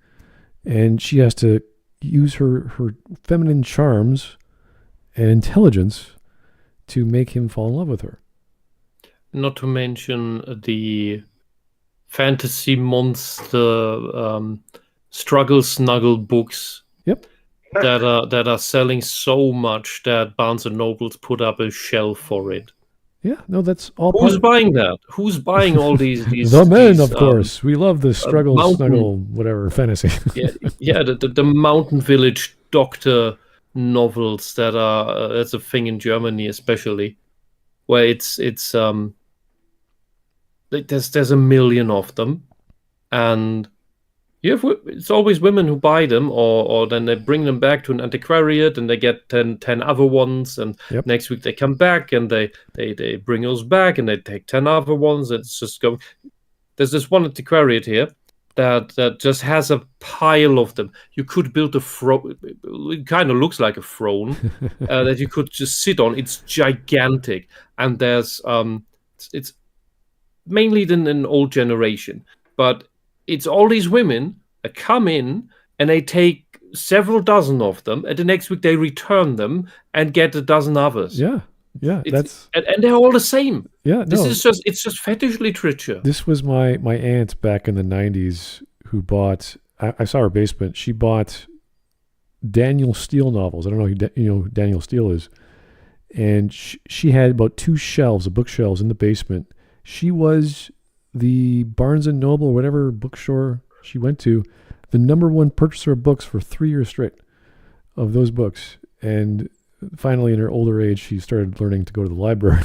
and she has to use her feminine charms and intelligence to make him fall in love with her. Not to mention the fantasy monster struggle snuggle books. Yep. That are selling so much that Barnes and Nobles put up a shelf for it. Yeah, no, that's all. Who's buying that? Who's buying all these? The men, of course. We love the struggle, mountain, snuggle, whatever fantasy. the Mountain Village Doctor novels that are that's a thing in Germany, especially, where it's there's a million of them, and it's always women who buy them, or then they bring them back to an antiquariat and they get 10 other ones, and next week they come back and they bring those back and they take 10 other ones. It's just going. There's this one antiquariat here that just has a pile of them. You could build a throne. It kind of looks like a throne that you could just sit on. It's gigantic, and there's it's mainly an old generation, but it's all these women that come in and they take several dozen of them, and the next week they return them and get a dozen others. Yeah, and they're all the same. Yeah, it's just fetish literature. This was my aunt back in the 90s who bought. I saw her basement. She bought Daniel Steele novels. I don't know who Daniel Steele is, and she had about 2 shelves, bookshelves in the basement. She was the Barnes and Noble, or whatever bookstore she went to, the #1 purchaser of books for 3 years straight of those books. And finally, in her older age, she started learning to go to the library.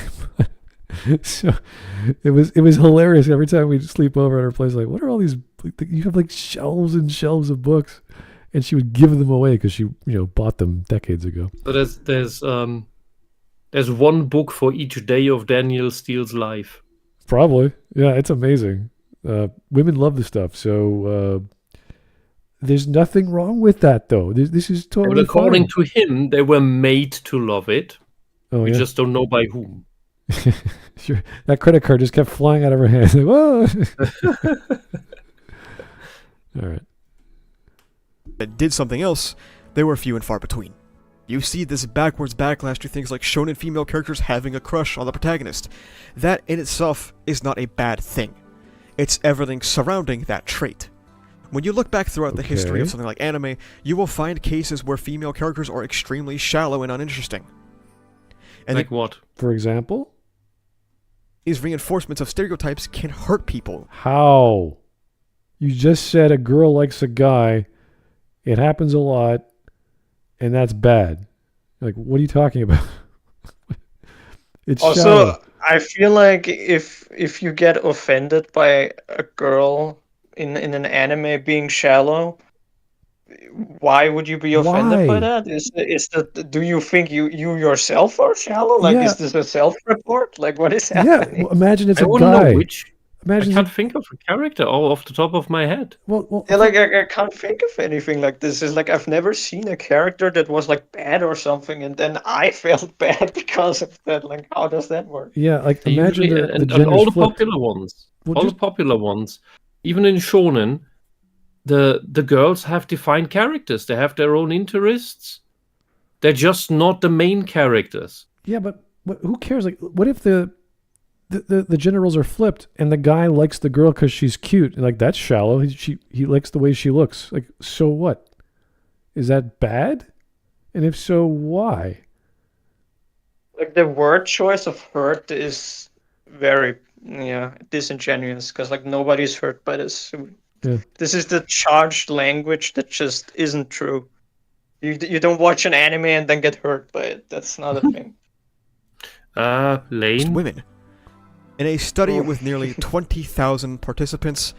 So it was hilarious. Every time we'd sleep over at her place, like, what are all these? You have like shelves and shelves of books, and she would give them away because she bought them decades ago. But there's one book for each day of Daniel Steele's life. Probably. Yeah, it's amazing. Women love the stuff. So there's nothing wrong with that, though. This is totally But according fine. to him, they were made to love it. We just don't know by whom. Sure. That credit card just kept flying out of her hand. Like, whoa! All right. That did something else, they were few and far between. You see this backwards backlash to things like shonen female characters having a crush on the protagonist. That in itself is not a bad thing. It's everything surrounding that trait. When you look back throughout the history of something like anime, you will find cases where female characters are extremely shallow and uninteresting. And like what? For example? These reinforcements of stereotypes can hurt people. How? You just said a girl likes a guy. It happens a lot. And that's bad. Like, what are you talking about? It's also shallow. I feel like if you get offended by a girl in an anime being shallow, why would you be offended by that? Do you think you yourself are shallow? Like, is this a self-report? Like, what is happening? Yeah, well, imagine it's I a wouldn't guy. know which. Imagine I can't think of a character off the top of my head. Well, yeah, like I can't think of anything like this. It's like I've never seen a character that was like bad or something, and then I felt bad because of that. Like, how does that work? yeah, like imagine Usually, the and genders all the flipped. popular ones, Well, the popular ones, even in shonen, the girls have defined characters. They have their own interests. They're just not the main characters. Yeah, but who cares? Like, what if the gender roles are flipped and the guy likes the girl because she's cute? And like, that's shallow. He likes the way she looks. Like, so what? Is that bad? And if so, why? Like, the word choice of hurt is very disingenuous, because like nobody's hurt by this. Yeah. This is the charged language that just isn't true. You don't watch an anime and then get hurt by it. That's not a thing. Lane? Women. In a study with nearly 20,000 participants,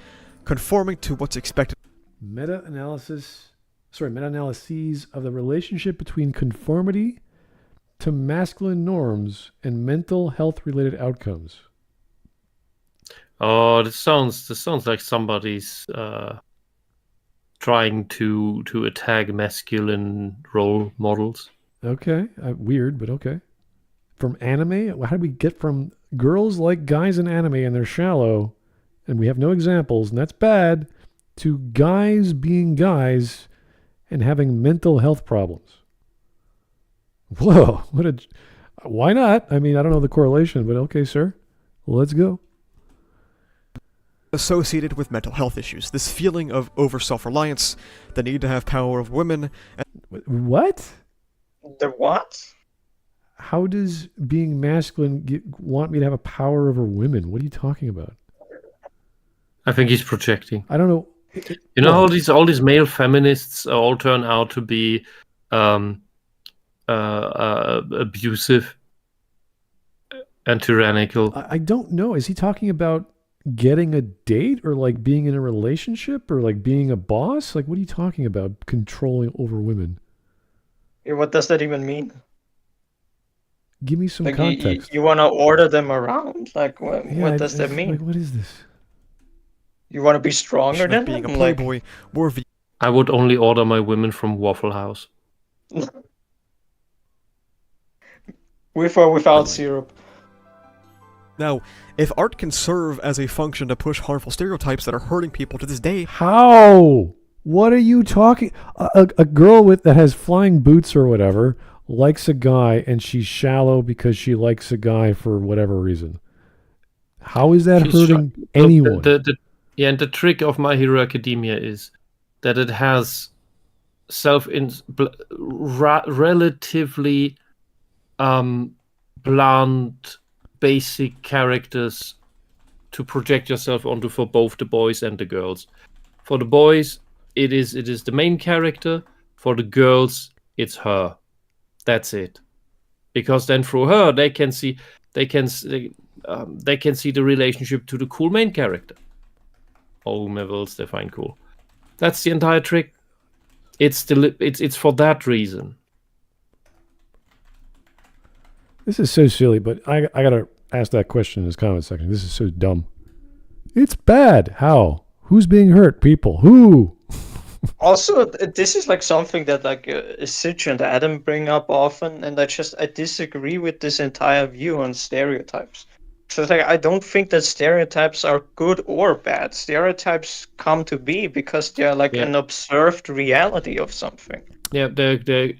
conforming to what's expected. Meta-analyses of the relationship between conformity to masculine norms and mental health-related outcomes. Oh, this sounds like somebody's trying to attack masculine role models. Okay, weird, but okay. From anime, how did we get from girls like guys in anime and they're shallow, and we have no examples, and that's bad, to guys being guys and having mental health problems? Whoa, why not? I mean, I don't know the correlation, but okay, sir. Let's go. Associated with mental health issues, this feeling of over self-reliance, the need to have power of women. What? The what? How does being masculine want me to have a power over women? What are you talking about? I think he's projecting. I don't know. You know, all these male feminists all turn out to be abusive and tyrannical. I don't know. Is he talking about getting a date or like being in a relationship or like being a boss? Like, what are you talking about? Controlling over women? What does that even mean? Give me some Like context. you want to order them around? Like what does that mean? Like, what is this? You want to be stronger than Being a them? playboy, more I would only order my women from Waffle House. With or without syrup. Now, if art can serve as a function to push harmful stereotypes that are hurting people to this day, How? What are you talking? A girl that has flying boots or whatever likes a guy, and she's shallow because she likes a guy for whatever reason. How is that hurting anyone? And the trick of My Hero Academia is that it has relatively blunt, basic characters to project yourself onto for both the boys and the girls. For the boys, it is the main character. For the girls, it's her. That's it. Because then through her, they can see the relationship to the cool main character. Or whomever else they find cool. That's the entire trick. It's for that reason. This is so silly, but I gotta ask that question in this comment section. This is so dumb. It's bad. How? Who's being hurt? People. Who? Also, this is like something that like Sitch and Adam bring up often, and I disagree with this entire view on stereotypes. So it's like I don't think that stereotypes are good or bad. Stereotypes come to be because they're like an observed reality of something. Yeah, the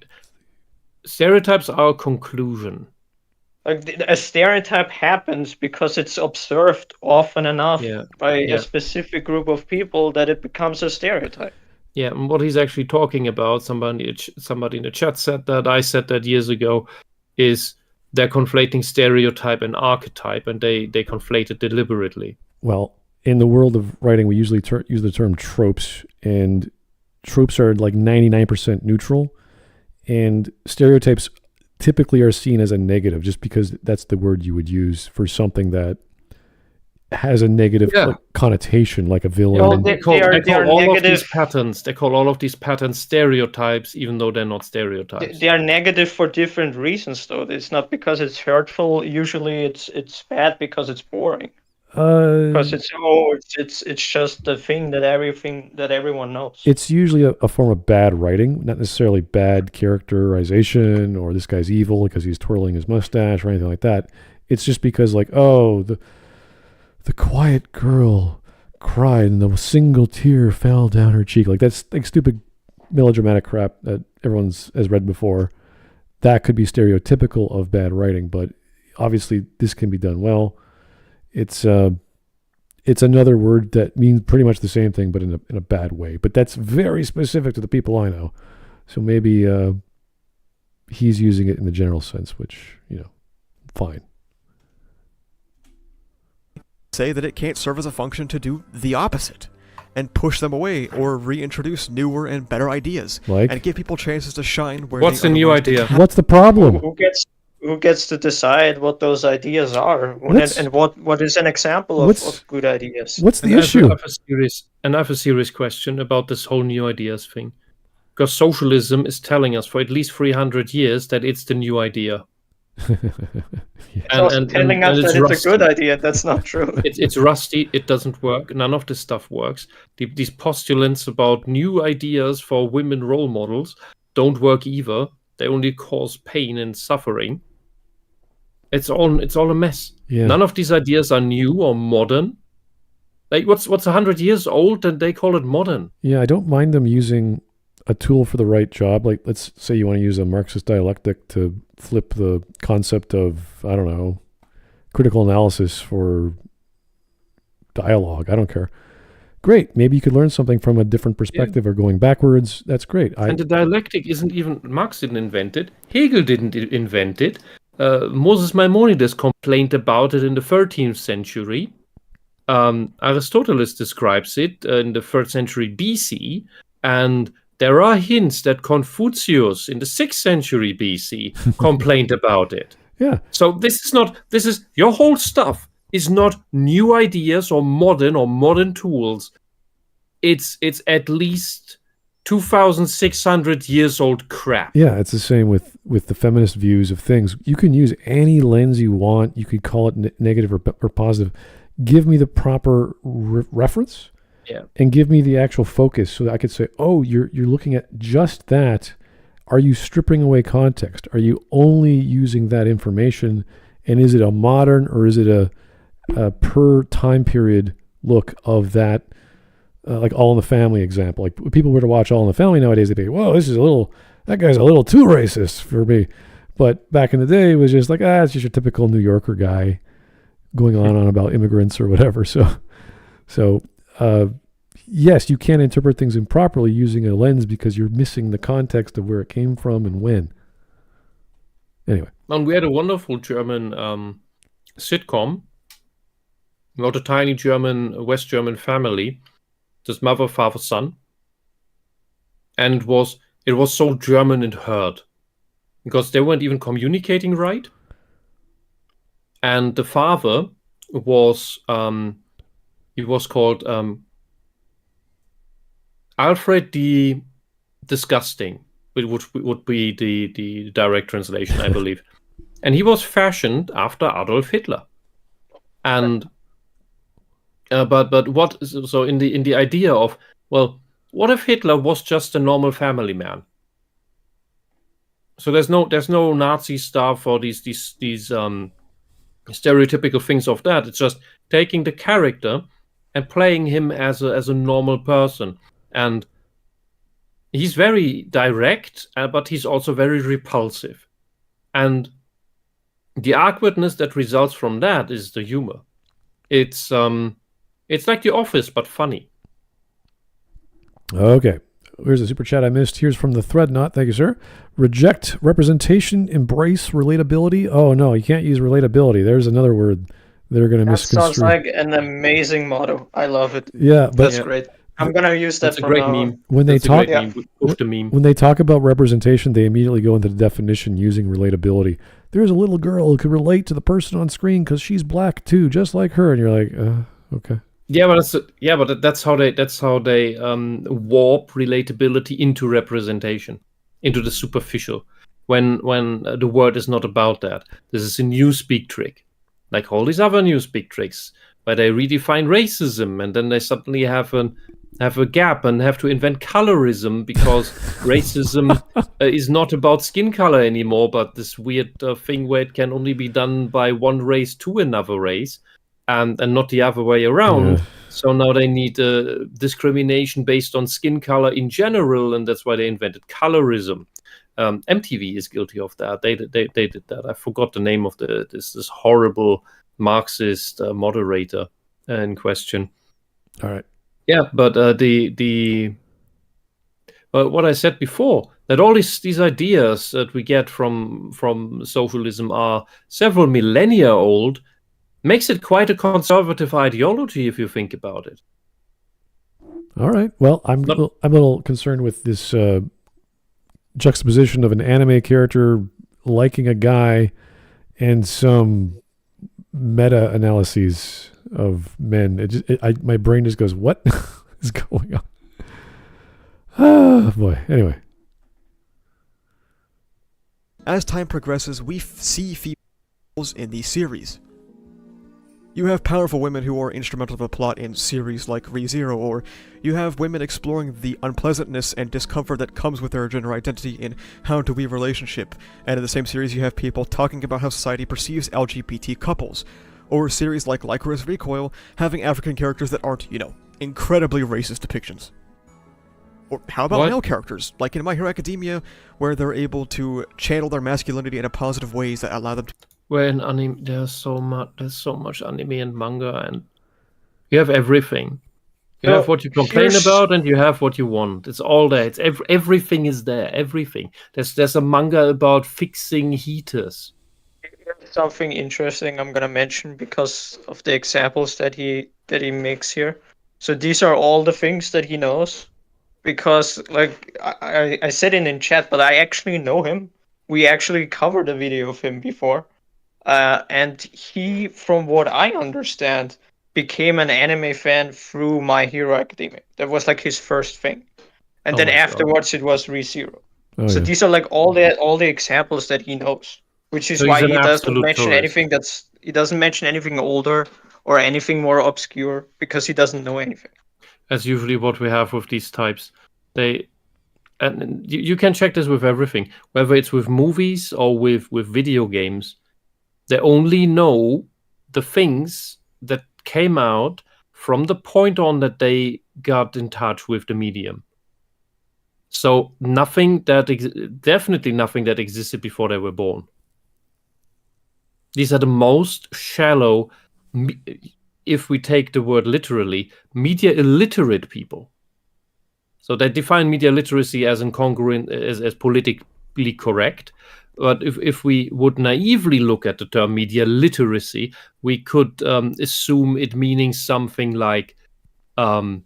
stereotypes are a conclusion. Like a stereotype happens because it's observed often enough by a specific group of people that it becomes a stereotype. Yeah, and what he's actually talking about, somebody in the chat said that, I said that years ago, is they're conflating stereotype and archetype, and they conflate it deliberately. Well, in the world of writing, we usually use the term tropes, and tropes are like 99% neutral, and stereotypes typically are seen as a negative just because that's the word you would use for something that has a negative connotation, like a villain. They call all of these patterns. They call all of these patterns stereotypes, even though they're not stereotypes. They are negative for different reasons, though. It's not because it's hurtful. Usually, it's bad because it's boring. Because it's just the thing that everyone knows. It's usually a form of bad writing, not necessarily bad characterization or this guy's evil because he's twirling his mustache or anything like that. It's just because like, oh, the quiet girl cried and the single tear fell down her cheek. Like that's like stupid melodramatic crap that everyone has read before. That could be stereotypical of bad writing, but obviously this can be done well. It's another word that means pretty much the same thing, but in a bad way. But that's very specific to the people I know. So maybe he's using it in the general sense, which, fine. Say that it can't serve as a function to do the opposite and push them away or reintroduce newer and better ideas and give people chances to shine. What's the new idea? What's the problem? Who gets to decide what those ideas are and what is an example of good ideas? What's the issue? I have a serious question about this whole new ideas thing. Because socialism is telling us for at least 300 years that it's the new idea. and telling us that it's a good idea. That's not true. It's rusty. It doesn't work. None of this stuff works. These postulants about new ideas for women role models don't work either. They only cause pain and suffering. It's all a mess. Yeah. None of these ideas are new or modern. Like what's 100 years old and they call it modern? Yeah, I don't mind them using a tool for the right job, like let's say you want to use a Marxist dialectic to flip the concept of, I don't know, critical analysis for dialogue. I don't care. Great. Maybe you could learn something from a different perspective or going backwards. That's great. And the dialectic isn't even, Marx didn't invent it. Hegel didn't invent it. Moses Maimonides complained about it in the 13th century. Aristotle describes it in the 3rd century BC. And there are hints that Confucius in the 6th century BC complained about it. Yeah. So this is your whole stuff is not new ideas or modern tools. It's at least 2,600 years old crap. Yeah, it's the same with the feminist views of things. You can use any lens you want. You could call it negative or positive. Give me the proper reference. Yeah. And give me the actual focus so that I could say, oh, you're looking at just that. Are you stripping away context? Are you only using that information? And is it a modern or is it a per time period look of that, like All in the Family example? Like if people were to watch All in the Family nowadays, they'd be, whoa, that guy's a little too racist for me. But back in the day, it was just like, it's just your typical New Yorker guy going on about immigrants or whatever. So yes, you can interpret things improperly using a lens because you're missing the context of where it came from and when. Anyway. And we had a wonderful German sitcom about a tiny West German family, this mother, father, son. And it was so German and hurt because they weren't even communicating right. And the father was he was called Alfred the Disgusting, which would be the direct translation, I believe. And he was fashioned after Adolf Hitler. And but what, so in the idea of, well, what if Hitler was just a normal family man? So there's no Nazi stuff or these stereotypical things of that. It's just taking the character and playing him as a normal person. And he's very direct, but he's also very repulsive. And the awkwardness that results from that is the humor. It's like The Office, but funny. Okay. Here's a super chat I missed. Here's from the Threadnought. Thank you, sir. Reject representation, embrace relatability. Oh, no, you can't use relatability. There's another word they're going to misconstrue. That sounds like an amazing motto. I love it. Yeah, but that's great. I'm going to use that for now. Meme. When they talk, meme. When they talk about representation, they immediately go into the definition using relatability. There's a little girl who could relate to the person on screen because she's black too, just like her. And you're like, okay. Yeah, but that's how they warp relatability into representation, into the superficial. When the word is not about that. This is a newspeak trick, like all these other newspeak tricks, where they redefine racism and then they suddenly have a gap and have to invent colorism because racism is not about skin color anymore, but this weird thing where it can only be done by one race to another race. And not the other way around. Yeah. So now they need discrimination based on skin color in general, and that's why they invented colorism. MTV is guilty of that. They did that. I forgot the name of this horrible Marxist moderator in question. All right. Yeah, but what I said before, that all these ideas that we get from socialism are several millennia old. Makes it quite a conservative ideology if you think about it. All right. Well, I'm a little concerned with this juxtaposition of an anime character liking a guy and some meta-analyses of men. My brain just goes, what is going on? Oh, boy. Anyway. As time progresses, we see females in the series. You have powerful women who are instrumental to the plot in series like ReZero, or you have women exploring the unpleasantness and discomfort that comes with their gender identity in How to Weave Relationship, and in the same series you have people talking about how society perceives LGBT couples, or a series like Lycoris Recoil having African characters that aren't, incredibly racist depictions. Or how about What? male characters, like in My Hero Academia, where they're able to channel their masculinity in a positive ways that allow them to... Where in anime there's so much anime and manga, and you have everything. You have what you complain about, and you have what you want. It's all there. It's everything is there. Everything. There's a manga about fixing heaters. Something interesting I'm gonna mention because of the examples that he makes here. So these are all the things that he knows. Because like I said it in chat, but I actually know him. We actually covered a video of him before. And he, from what I understand, became an anime fan through My Hero Academia. That was like his first thing. And Oh then my God. afterwards it was ReZero. Oh, So yeah. these are like all the examples that he knows. Which is So he's why an he doesn't absolute mention tourist. he doesn't mention anything older or anything more obscure because he doesn't know anything. That's usually what we have with these types. And you can check this with everything, whether it's with movies or with video games. They only know the things that came out from the point on that they got in touch with the medium. So definitely nothing that existed before they were born. These are the most shallow, if we take the word literally, media illiterate people. So they define media literacy as incongruent, as politically correct. But if we would naively look at the term media literacy, we could assume it meaning something like that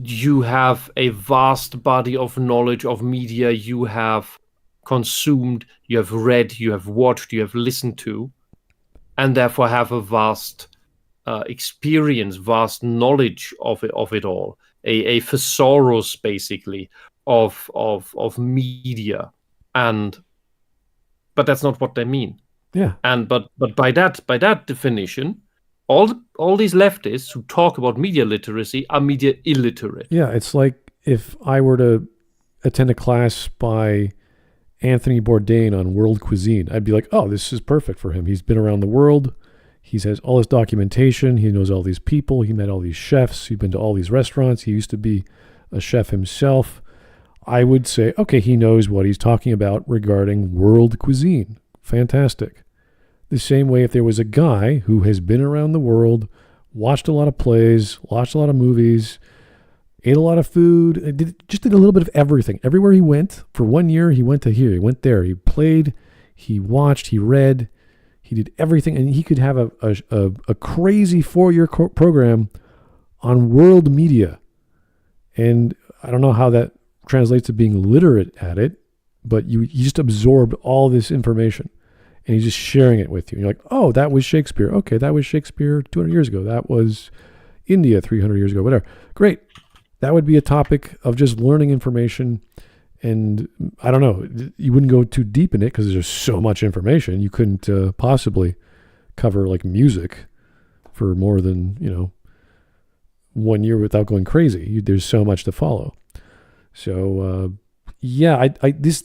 you have a vast body of knowledge of media you have consumed, you have read, you have watched, you have listened to, and therefore have a vast experience, vast knowledge of it all. A thesaurus, basically, of media. But that's not what they mean. Yeah. But by that definition, all these leftists who talk about media literacy are media illiterate. Yeah, it's like if I were to attend a class by Anthony Bourdain on world cuisine, I'd be like, oh, this is perfect for him. He's been around the world. He has all his documentation. He knows all these people. He met all these chefs. He's been to all these restaurants. He used to be a chef himself. I would say, okay, he knows what he's talking about regarding world cuisine. Fantastic. The same way if there was a guy who has been around the world, watched a lot of plays, watched a lot of movies, ate a lot of food, just did a little bit of everything. Everywhere he went, for 1 year, he went to here, he went there, he played, he watched, he read, he did everything, and he could have a crazy 4-year program on world media. And I don't know how that translates to being literate at it, but you just absorbed all this information. And he's just sharing it with you. And you're like, oh, that was Shakespeare. Okay, that was Shakespeare 200 years ago. That was India 300 years ago, whatever. Great. That would be a topic of just learning information. And I don't know, you wouldn't go too deep in it because there's so much information. You couldn't possibly cover like music for more than, 1 year without going crazy. There's so much to follow. So, this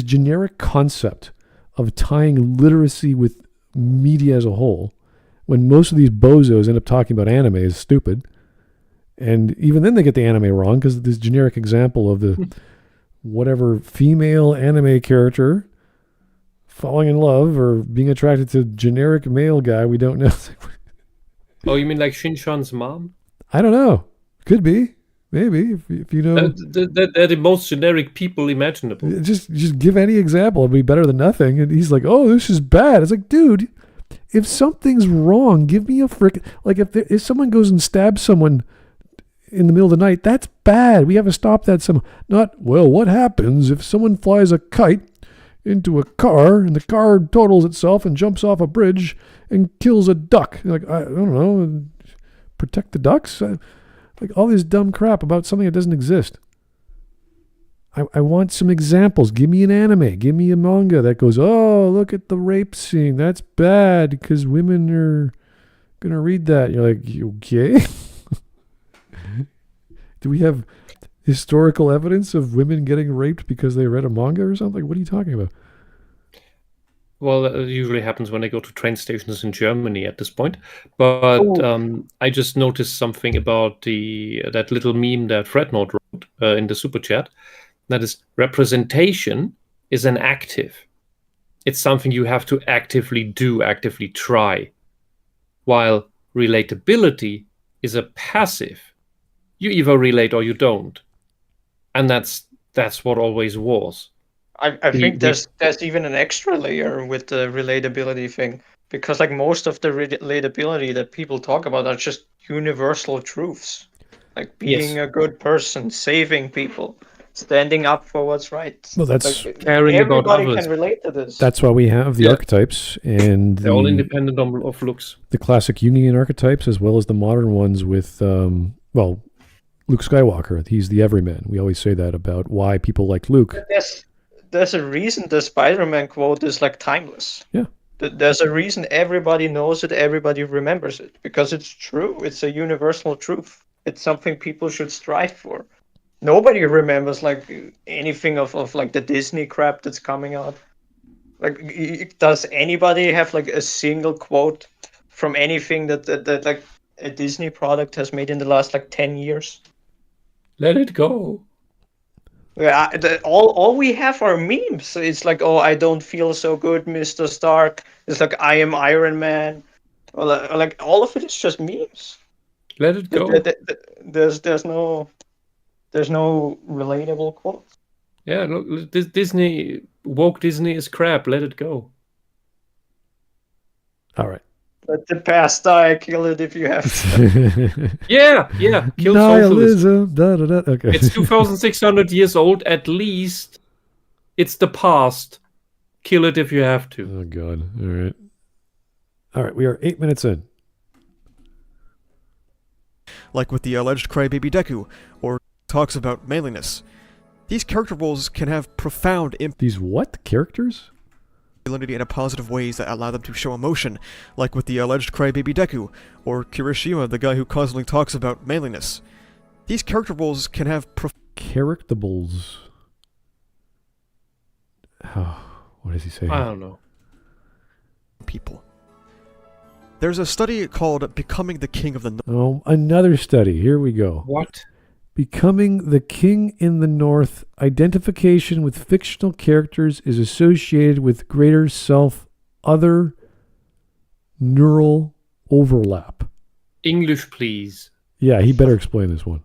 generic concept of tying literacy with media as a whole, when most of these bozos end up talking about anime, is stupid. And even then they get the anime wrong because this generic example of the whatever female anime character falling in love or being attracted to generic male guy we don't know. Oh, you mean like Shin-chan's mom? I don't know. Could be. Maybe, if you know. They're the most generic people imaginable. Just give any example. It'd be better than nothing. And he's like, oh, this is bad. It's like, dude, if something's wrong, give me a frick. Like, if someone goes and stabs someone in the middle of the night, that's bad. We have to stop that. Not, well, what happens if someone flies a kite into a car and the car totals itself and jumps off a bridge and kills a duck? You're like, I don't know, protect the ducks? Like all this dumb crap about something that doesn't exist. I want some examples. Give me an anime. Give me a manga that goes, oh, look at the rape scene. That's bad because women are going to read that. You're like, okay. Do we have historical evidence of women getting raped because they read a manga or something? What are you talking about? Well, it usually happens when I go to train stations in Germany at this point. But I just noticed something about that little meme that Frednode wrote in the super chat. That is, representation is an active. It's something you have to actively do, actively try. While relatability is a passive. You either relate or you don't. And that's what always was. I think there's even an extra layer with the relatability thing, because like most of the relatability that people talk about are just universal truths, like being a good person, saving people, standing up for what's right. Well, that's like, caring about everybody others. can relate to this. That's why we have the archetypes and they're all independent of looks. The classic Jungian archetypes, as well as the modern ones with, Luke Skywalker. He's the everyman. We always say that about why people like Luke. There's a reason the Spider-Man quote is like timeless. Yeah. There's a reason everybody knows it, everybody remembers it, because it's true. It's a universal truth. It's something people should strive for. Nobody remembers like anything of like the Disney crap that's coming out. Like, does anybody have like a single quote from anything that like a Disney product has made in the last like 10 years? Let it go. Yeah, all we have are memes. It's like, oh, I don't feel so good, Mr. Stark. It's like, I am Iron Man. Or like all of it is just memes. Let it go. There's no relatable quotes. Yeah, look, woke Disney is crap. Let it go. All right. Let the past die. Kill it if you have to. yeah. Kill Nihilism. Okay. It's 2,600 years old at least. It's the past. Kill it if you have to. Oh, God. All right. We are 8 minutes in. Like with the alleged crybaby Deku, or talks about manliness. These character roles can have profound impact. These what? Characters? In positive ways that allow them to show emotion, like with the alleged crybaby Deku, or Kirishima, the guy who constantly talks about manliness. These character roles can have charactables. Oh, what does he say? I don't know. People. There's a study called Becoming the King of the North. Oh, another study. Here we go. What? Becoming the King in the North, identification with fictional characters is associated with greater self-other neural overlap. English, please. Yeah, he better explain this one.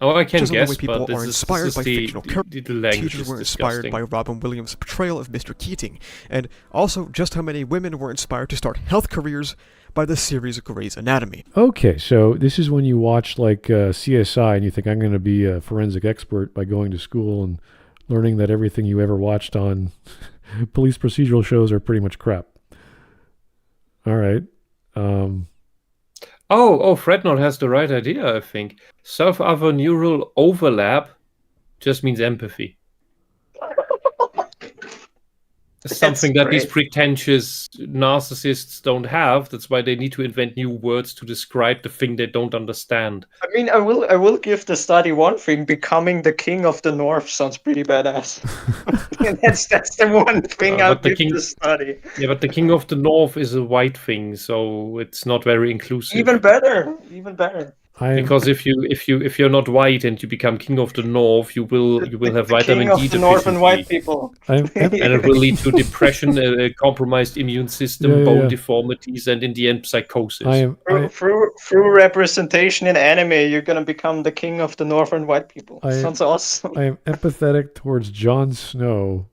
Oh, I can guess, way people but are inspired by fictional characters. Teachers were inspired disgusting. by Robin Williams' portrayal of Mr. Keating, and also just how many women were inspired to start health careers by the series Grey's Anatomy. Okay, so this is when you watch like CSI and you think, I'm going to be a forensic expert by going to school and learning that everything you ever watched on police procedural shows are pretty much crap. All right. Frednode has the right idea, I think. Self-other neural overlap just means empathy. Something that these pretentious narcissists don't have. That's why they need to invent new words to describe the thing they don't understand. I mean, I will give the study one thing. Becoming the King of the North sounds pretty badass. that's the one thing I'll give the study. Yeah, but the King of the North is a white thing, so it's not very inclusive. Even better. Because if you're not white and you become King of the North, you will have vitamin D deficiency. King of the Northern white people. And it will lead to depression, a compromised immune system, bone deformities, and in the end, psychosis. Through representation in anime, you're gonna become the King of the Northern white people. Sounds awesome. I am empathetic towards Jon Snow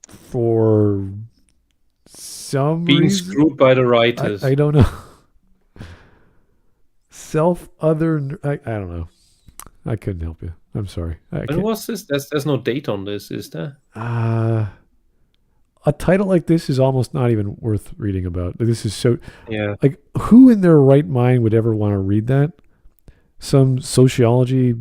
for some being reason. Screwed by the writers. I don't know. Self-other, I don't know. I couldn't help you. I'm sorry. And what's this? There's no date on this, is there? A title like this is almost not even worth reading about. This is so... Yeah. Like, who in their right mind would ever want to read that? Some sociology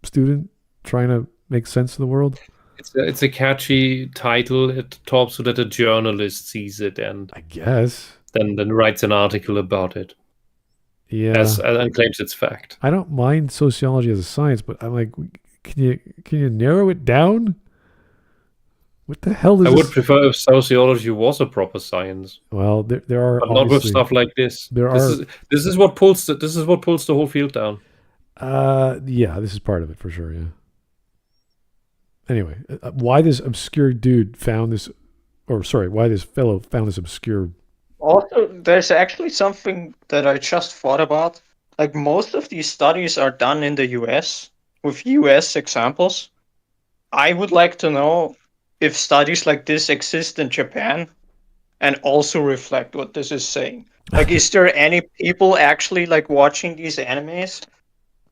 student trying to make sense of the world? It's a catchy title at the top so that a journalist sees it and... I guess. Then writes an article about it. Yeah, and claims it's fact. I don't mind sociology as a science, but I'm like, can you narrow it down? What the hell is I this? would prefer if sociology was a proper science, Well, there are but not with obviously stuff like this. there This is what pulls the whole field down. yeah, this is part of it for sure. Yeah. Anyway, why this obscure dude found this, or sorry, why this fellow found this obscure. Also, there's actually something that I just thought about. Like, most of these studies are done in the US with US examples. I would like to know if studies like this exist in Japan and also reflect what this is saying. Like, is there any people actually like watching these animes?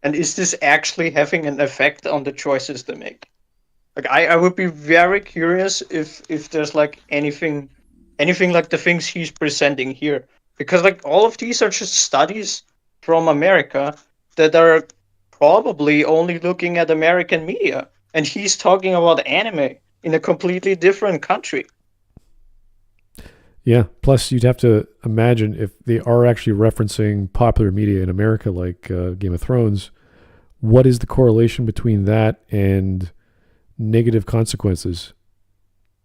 And is this actually having an effect on the choices they make? Like, I would be very curious if there's like anything like the things he's presenting here. Because like all of these are just studies from America that are probably only looking at American media. And he's talking about anime in a completely different country. Yeah. Plus, you'd have to imagine if they are actually referencing popular media in America, like Game of Thrones, what is the correlation between that and negative consequences?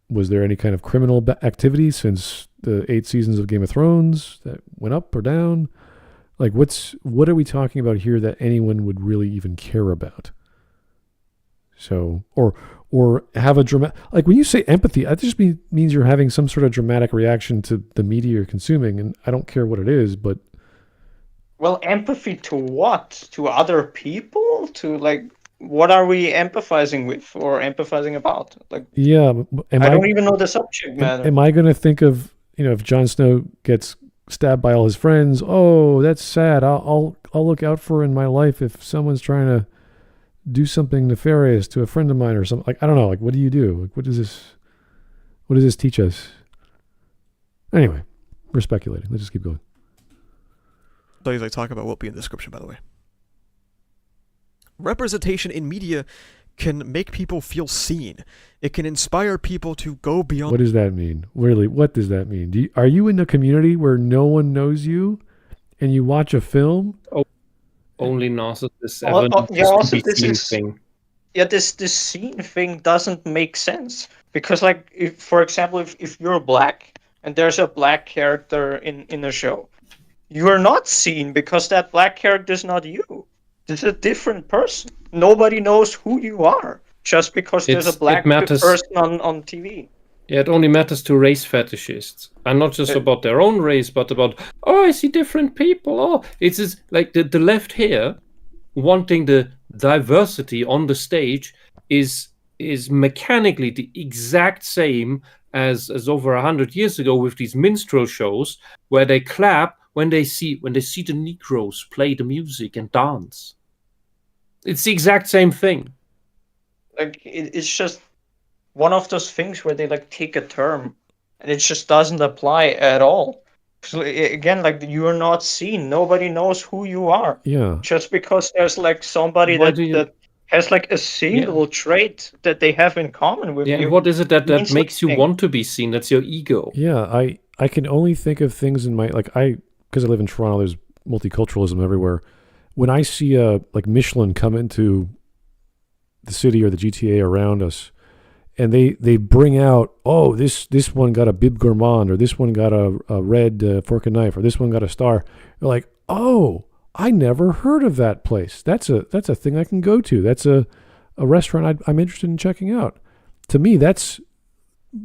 Was there any kind of criminal activity since the 8 seasons of Game of Thrones that went up or down? Like, what are we talking about here that anyone would really even care about? So, or have a dramatic, like when you say empathy, that just means you're having some sort of dramatic reaction to the media you're consuming, and I don't care what it is, but. Well, empathy to what? To other people? To like, what are we empathizing with or empathizing about? Like, yeah, I don't even know the subject matter. Am I going to think of, if Jon Snow gets stabbed by all his friends? Oh, that's sad. I'll look out for in my life if someone's trying to do something nefarious to a friend of mine or something. Like, I don't know. Like, what do you do? Like, what does this teach us? Anyway, we're speculating. Let's just keep going. Studies I talk about will be in the description, by the way. Representation in media can make people feel seen. It can inspire people to go beyond. What does that mean? Really, what does that mean? Are you in a community where no one knows you and you watch a film? Only narcissists this scene thing doesn't make sense. Because like, if, for example, if you're black and there's a black character in a show, you are not seen because that black character is not you. This is a different person. Nobody knows who you are just because there's a black person on TV. Yeah, it only matters to race fetishists. And not just about their own race, but about, I see different people. Oh, it's just like the left here wanting the diversity on the stage is mechanically the exact same as over 100 years ago with these minstrel shows where they clap when they see the Negroes play the music and dance. It's the exact same thing. Like, it's just one of those things where they like take a term and it just doesn't apply at all. So again, like, you are not seen. Nobody knows who you are. Yeah. Just because there's like somebody that has like a single trait that they have in common with you. And what is it that makes you want to be seen? That's your ego. Yeah, I can only think of things in my, like, because I live in Toronto, there's multiculturalism everywhere. When I see like Michelin come into the city or the GTA around us, and they bring out, this one got a bib gourmand, or this one got a red fork and knife, or this one got a star. You're like, I never heard of that place. That's a thing I can go to. That's a restaurant I'm interested in checking out. To me, that's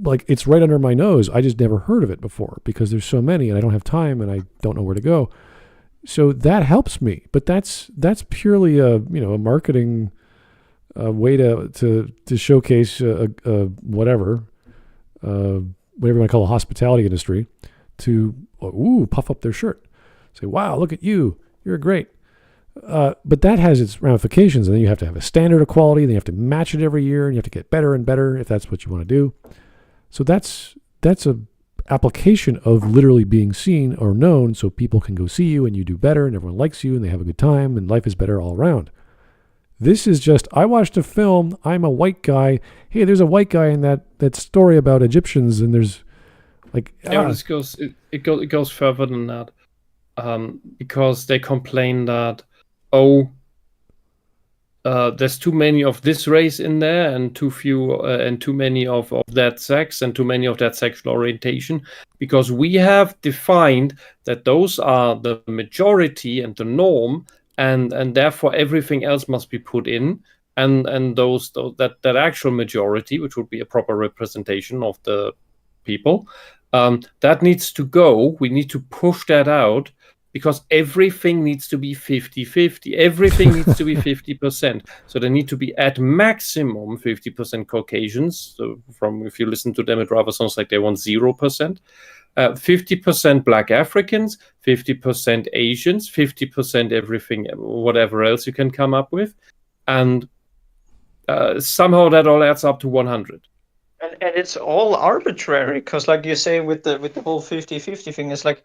like, it's right under my nose. I just never heard of it before because there's so many and I don't have time and I don't know where to go. So that helps me, but that's purely a marketing way to showcase whatever you want to call a hospitality industry, to puff up their shirt, say, wow, look at you, you're great. But that has its ramifications, and then you have to have a standard of quality, then you have to match it every year, and you have to get better and better if that's what you want to do. So that's a application of literally being seen or known, so people can go see you and you do better and everyone likes you and they have a good time and life is better all around. This is just, I watched a film, I'm a white guy, hey, there's a white guy in that story about Egyptians, and there's like... This goes further than that. Because they complain that, there's too many of this race in there, and too few, and too many of that sex, and too many of that sexual orientation, because we have defined that those are the majority and the norm, and therefore everything else must be put in, and that actual majority, which would be a proper representation of the people, that needs to go. We need to push that out. Because everything needs to be 50-50. Everything needs to be 50%. So there need to be at maximum 50% Caucasians. So if you listen to them, it rather sounds like they want 0%. 50% Black Africans, 50% Asians, 50% everything, whatever else you can come up with. And somehow that all adds up to 100. And it's all arbitrary, because like you say with the whole 50-50 thing, it's like,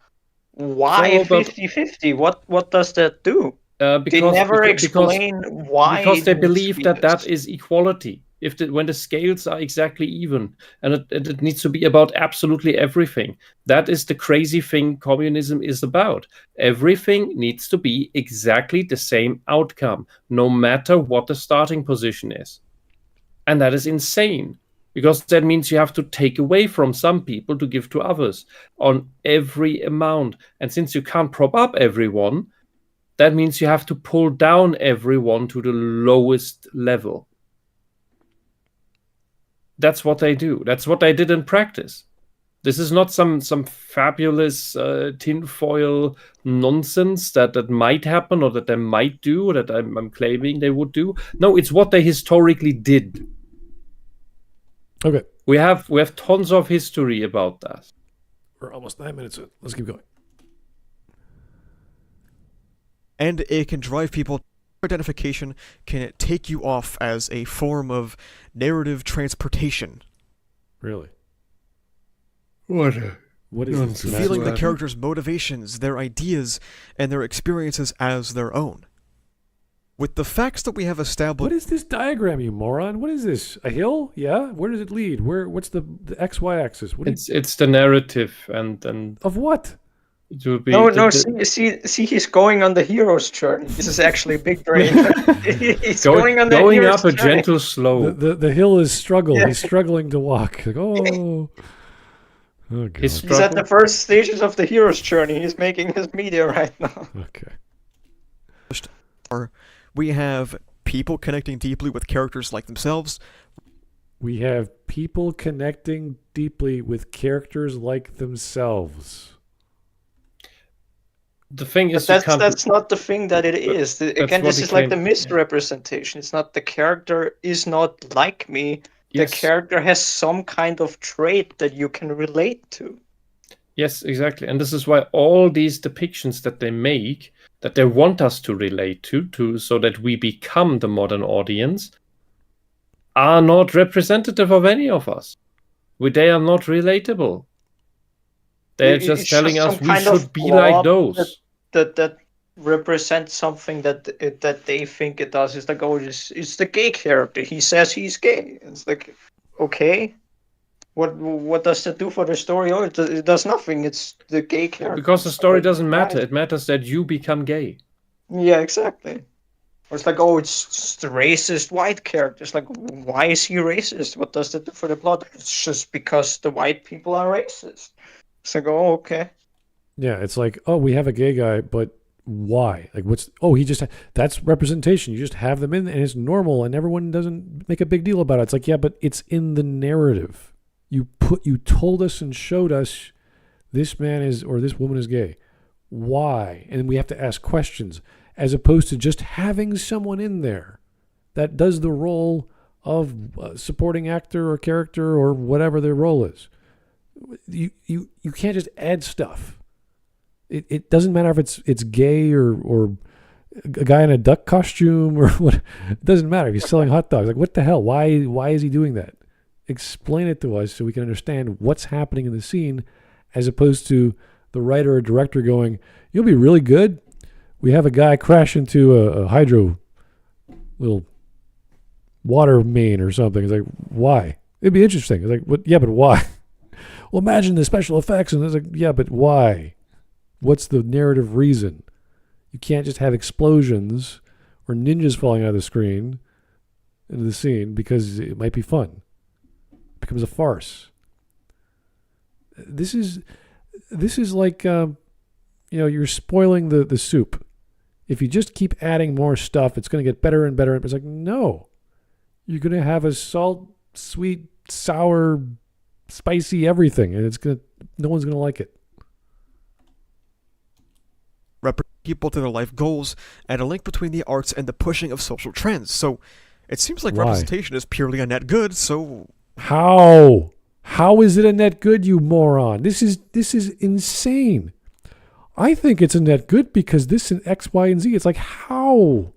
why 50-50? What does that do? They never explain why. Because they believe that is equality. When the scales are exactly even, and it needs to be about absolutely everything. That is the crazy thing communism is about. Everything needs to be exactly the same outcome, no matter what the starting position is. And that is insane. Because that means you have to take away from some people to give to others on every amount. And since you can't prop up everyone, that means you have to pull down everyone to the lowest level. That's what they do. That's what they did in practice. This is not some fabulous tinfoil nonsense that might happen or that they might do or that I'm claiming they would do. No, it's what they historically did. Okay. We have tons of history about that. We're almost 9 minutes in. Let's keep going. And it can drive people. Identification can take you off as a form of narrative transportation. Really? What is this? Feeling the characters' motivations, their ideas, and their experiences as their own. With the facts that we have established... What is this diagram, you moron? What is this? A hill? Yeah? Where does it lead? What's the XY axis? It's the narrative and... Of what? It will be see, he's going on the hero's journey. This is actually big brain. He's going on the going hero's up a journey. gentle slope. The hill is struggle. Yeah. He's struggling to walk. Like, oh God. He's at the first stages of the hero's journey. He's making his media right now. Okay. We have people connecting deeply with characters like themselves. We have people connecting deeply with characters like themselves. The thing is, that's not the thing that it is. Again, this is like the misrepresentation. It's not the character is not like me. Yes. The character has some kind of trait that you can relate to. Yes, exactly. And this is why all these depictions that they make, that they want us to relate to so that we become the modern audience, are not representative of any of us. They are not relatable. They're just telling us we should be like those. That represents something that they think it does. It's like, oh, it's the gay character. He says he's gay. It's like, okay. What does that do for the story? Oh, it does nothing. It's the gay character. Because the story doesn't matter. It matters that you become gay. Yeah, exactly. Or it's like, oh, it's the racist white character. It's like, why is he racist? What does that do for the plot? It's just because the white people are racist. It's like, oh, okay. Yeah, it's like, oh, we have a gay guy, but why? Like, that's representation. You just have them in, and it's normal, and everyone doesn't make a big deal about it. It's like, yeah, but it's in the narrative. You told us and showed us this man is, or this woman is gay. Why? And we have to ask questions, as opposed to just having someone in there that does the role of supporting actor or character or whatever their role is. You can't just add stuff. It doesn't matter if it's gay or a guy in a duck costume or what. It doesn't matter if he's selling hot dogs. Like, what the hell? Why is he doing that? Explain it to us so we can understand what's happening in the scene, as opposed to the writer or director going, "You'll be really good. We have a guy crash into a hydro little water main or something." It's like, why? It'd be interesting. It's like, what? Yeah, but why? Well, imagine the special effects, and it's like, yeah, but why? What's the narrative reason? You can't just have explosions or ninjas falling out of the screen into the scene because it might be fun. It becomes a farce. This is like you're spoiling the soup. If you just keep adding more stuff, it's going to get better and better. It's like, no, you're going to have a salt, sweet, sour, spicy everything, and no one's going to like it. Represent people to their life goals, and a link between the arts and the pushing of social trends. So it seems like Why? representation is purely a net good, so... How? How is it a net good, you moron? This is insane. I think it's a net good because this and X, Y, and Z. It's like, how?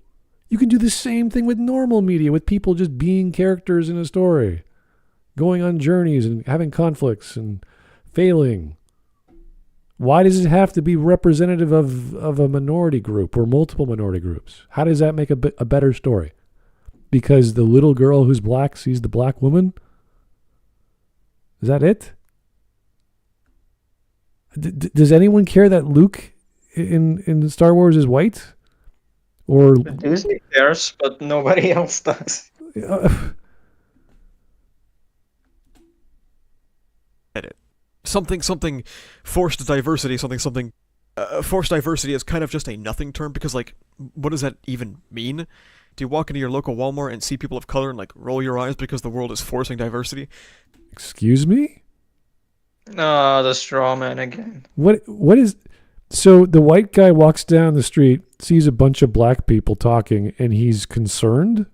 You can do the same thing with normal media, with people just being characters in a story, going on journeys and having conflicts and failing. Why does it have to be representative of a minority group or multiple minority groups? How does that make a better story? Because the little girl who's black sees the black woman? Is that it? Does anyone care that Luke in Star Wars is white? Or Disney cares, but nobody else does. Edit. Something forced diversity, something forced diversity is kind of just a nothing term because, like, what does that even mean? Do you walk into your local Walmart and see people of color and, like, roll your eyes because the world is forcing diversity? Excuse me? No, the straw man again. What is... So the white guy walks down the street, sees a bunch of black people talking, and he's concerned?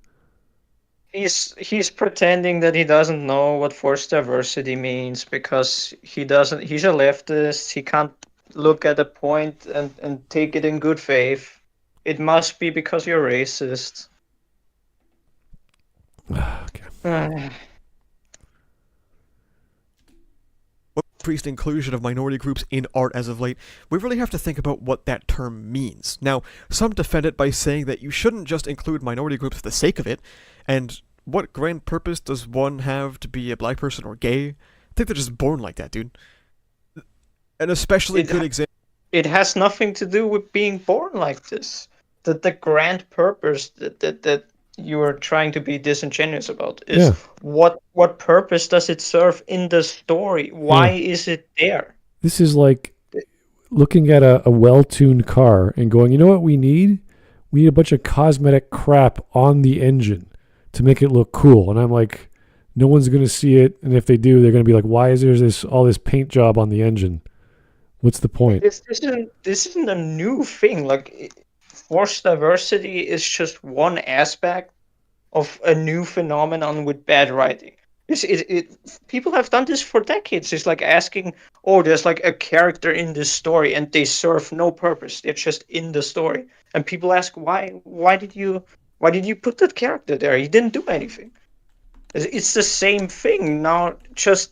He's pretending that he doesn't know what forced diversity means because he's a leftist. He can't look at a point and take it in good faith. It must be because you're racist. Okay. What increased inclusion of minority groups in art as of late, we really have to think about what that term means. Now, some defend it by saying that you shouldn't just include minority groups for the sake of it, and what grand purpose does one have to be a black person or gay? I think they're just born like that, dude. An especially good example... It has nothing to do with being born like this. The grand purpose that you are trying to be disingenuous about is what purpose does it serve in the story? Why is it there? This is like looking at a well-tuned car and going, you know what we need? We need a bunch of cosmetic crap on the engine to make it look cool. And I'm like, no one's going to see it. And if they do, they're going to be like, why is there all this paint job on the engine? What's the point? This isn't a new thing. Like, forced diversity is just one aspect of a new phenomenon with bad writing. People have done this for decades. It's like asking, there's like a character in this story and they serve no purpose. They're just in the story. And people ask, why did you put that character there? He didn't do anything. It's the same thing now, just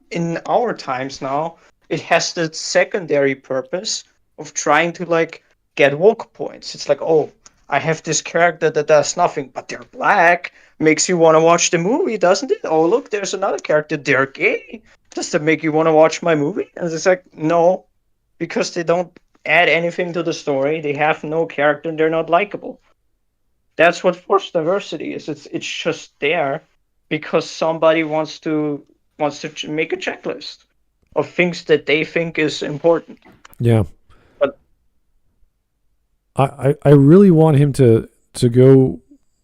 in our times now. It has the secondary purpose of trying to, like, get woke points. It's like, I have this character that does nothing, but they're black. Makes you want to watch the movie, doesn't it? Oh, look, there's another character. They're gay. Does that make you want to watch my movie? And it's like, no, because they don't add anything to the story. They have no character and they're not likable. That's what forced diversity is. It's just there because somebody wants to make a checklist of things that they think is important. Yeah. But I really want him to go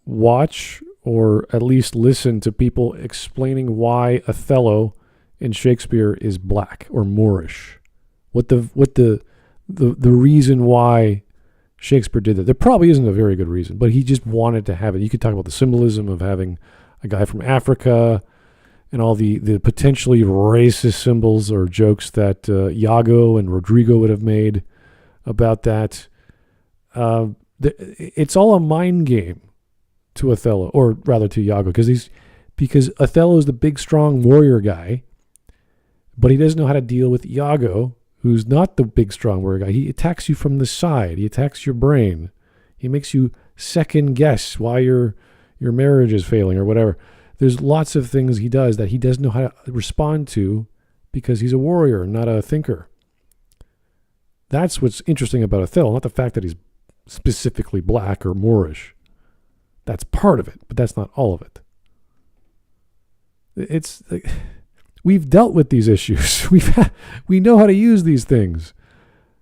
watch or at least listen to people explaining why Othello in Shakespeare is black or Moorish. What the reason why Shakespeare did that. There probably isn't a very good reason, but he just wanted to have it. You could talk about the symbolism of having a guy from Africa and all the potentially racist symbols or jokes that Iago and Rodrigo would have made about that. It's all a mind game to Othello, or rather to Iago, because Othello is the big, strong warrior guy, but he doesn't know how to deal with Iago, who's not the big, strong warrior guy. He attacks you from the side. He attacks your brain. He makes you second guess why your marriage is failing or whatever. There's lots of things he does that he doesn't know how to respond to because he's a warrior, not a thinker. That's what's interesting about Othello, not the fact that he's specifically black or Moorish. That's part of it, but that's not all of it. It's like, we've dealt with these issues. We know how to use these things.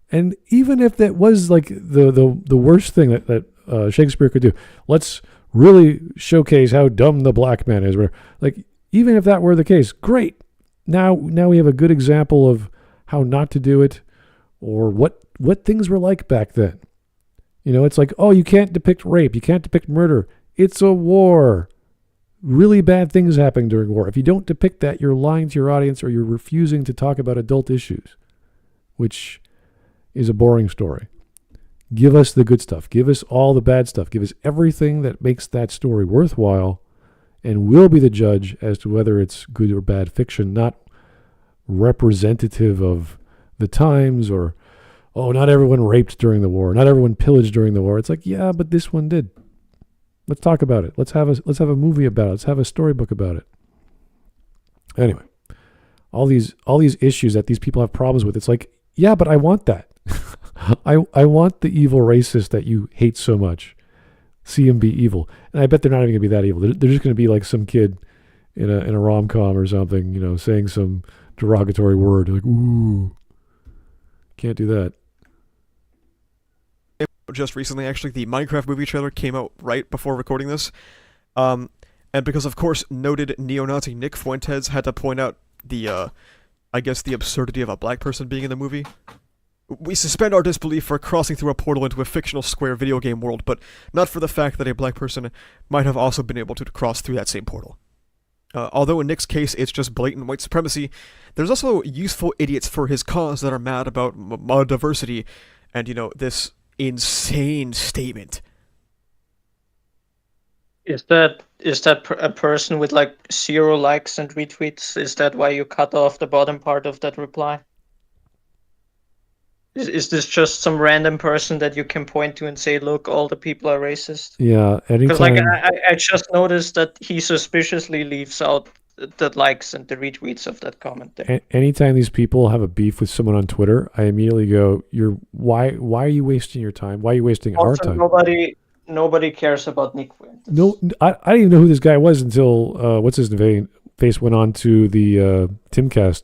And even if that was like the worst thing that Shakespeare could do, let's really showcase how dumb the black man is. Like, even if that were the case, great. Now we have a good example of how not to do it, or what things were like back then. It's like, oh, you can't depict rape, you can't depict murder. It's a war. Really bad things happen during war. If you don't depict that, you're lying to your audience, or you're refusing to talk about adult issues, which is a boring story. Give us the good stuff. Give us all the bad stuff. Give us everything that makes that story worthwhile, and we'll be the judge as to whether it's good or bad fiction, not representative of the times, or, oh, not everyone raped during the war, not everyone pillaged during the war. It's like, yeah, but this one did. Let's talk about it. Let's have a movie about it. Let's have a storybook about it. Anyway, all these issues that these people have problems with. It's like, yeah, but I want that. I want the evil racist that you hate so much. See him be evil, and I bet they're not even gonna be that evil. They're just gonna be like some kid in a rom-com or something, saying some derogatory word, like, ooh, can't do that. Just recently, actually, the Minecraft movie trailer came out right before recording this. And because, of course, noted neo-Nazi Nick Fuentes had to point out the absurdity of a black person being in the movie, we suspend our disbelief for crossing through a portal into a fictional square video game world, but not for the fact that a black person might have also been able to cross through that same portal. Although in Nick's case it's just blatant white supremacy, there's also useful idiots for his cause that are mad about diversity and, this insane statement. Is that a person with like 0 likes and retweets? Is that why you cut off the bottom part of that reply? Is this just some random person that you can point to and say, look, all the people are racist? Yeah, Because anytime. I just noticed that he suspiciously leaves out the likes and the retweets of that comment there. Anytime these people have a beef with someone on Twitter, I immediately go, why are you wasting your time? Why are you wasting our Also, time? nobody cares about Nick Fuentes. No, I didn't even know who this guy was until what's his face went on to the Timcast,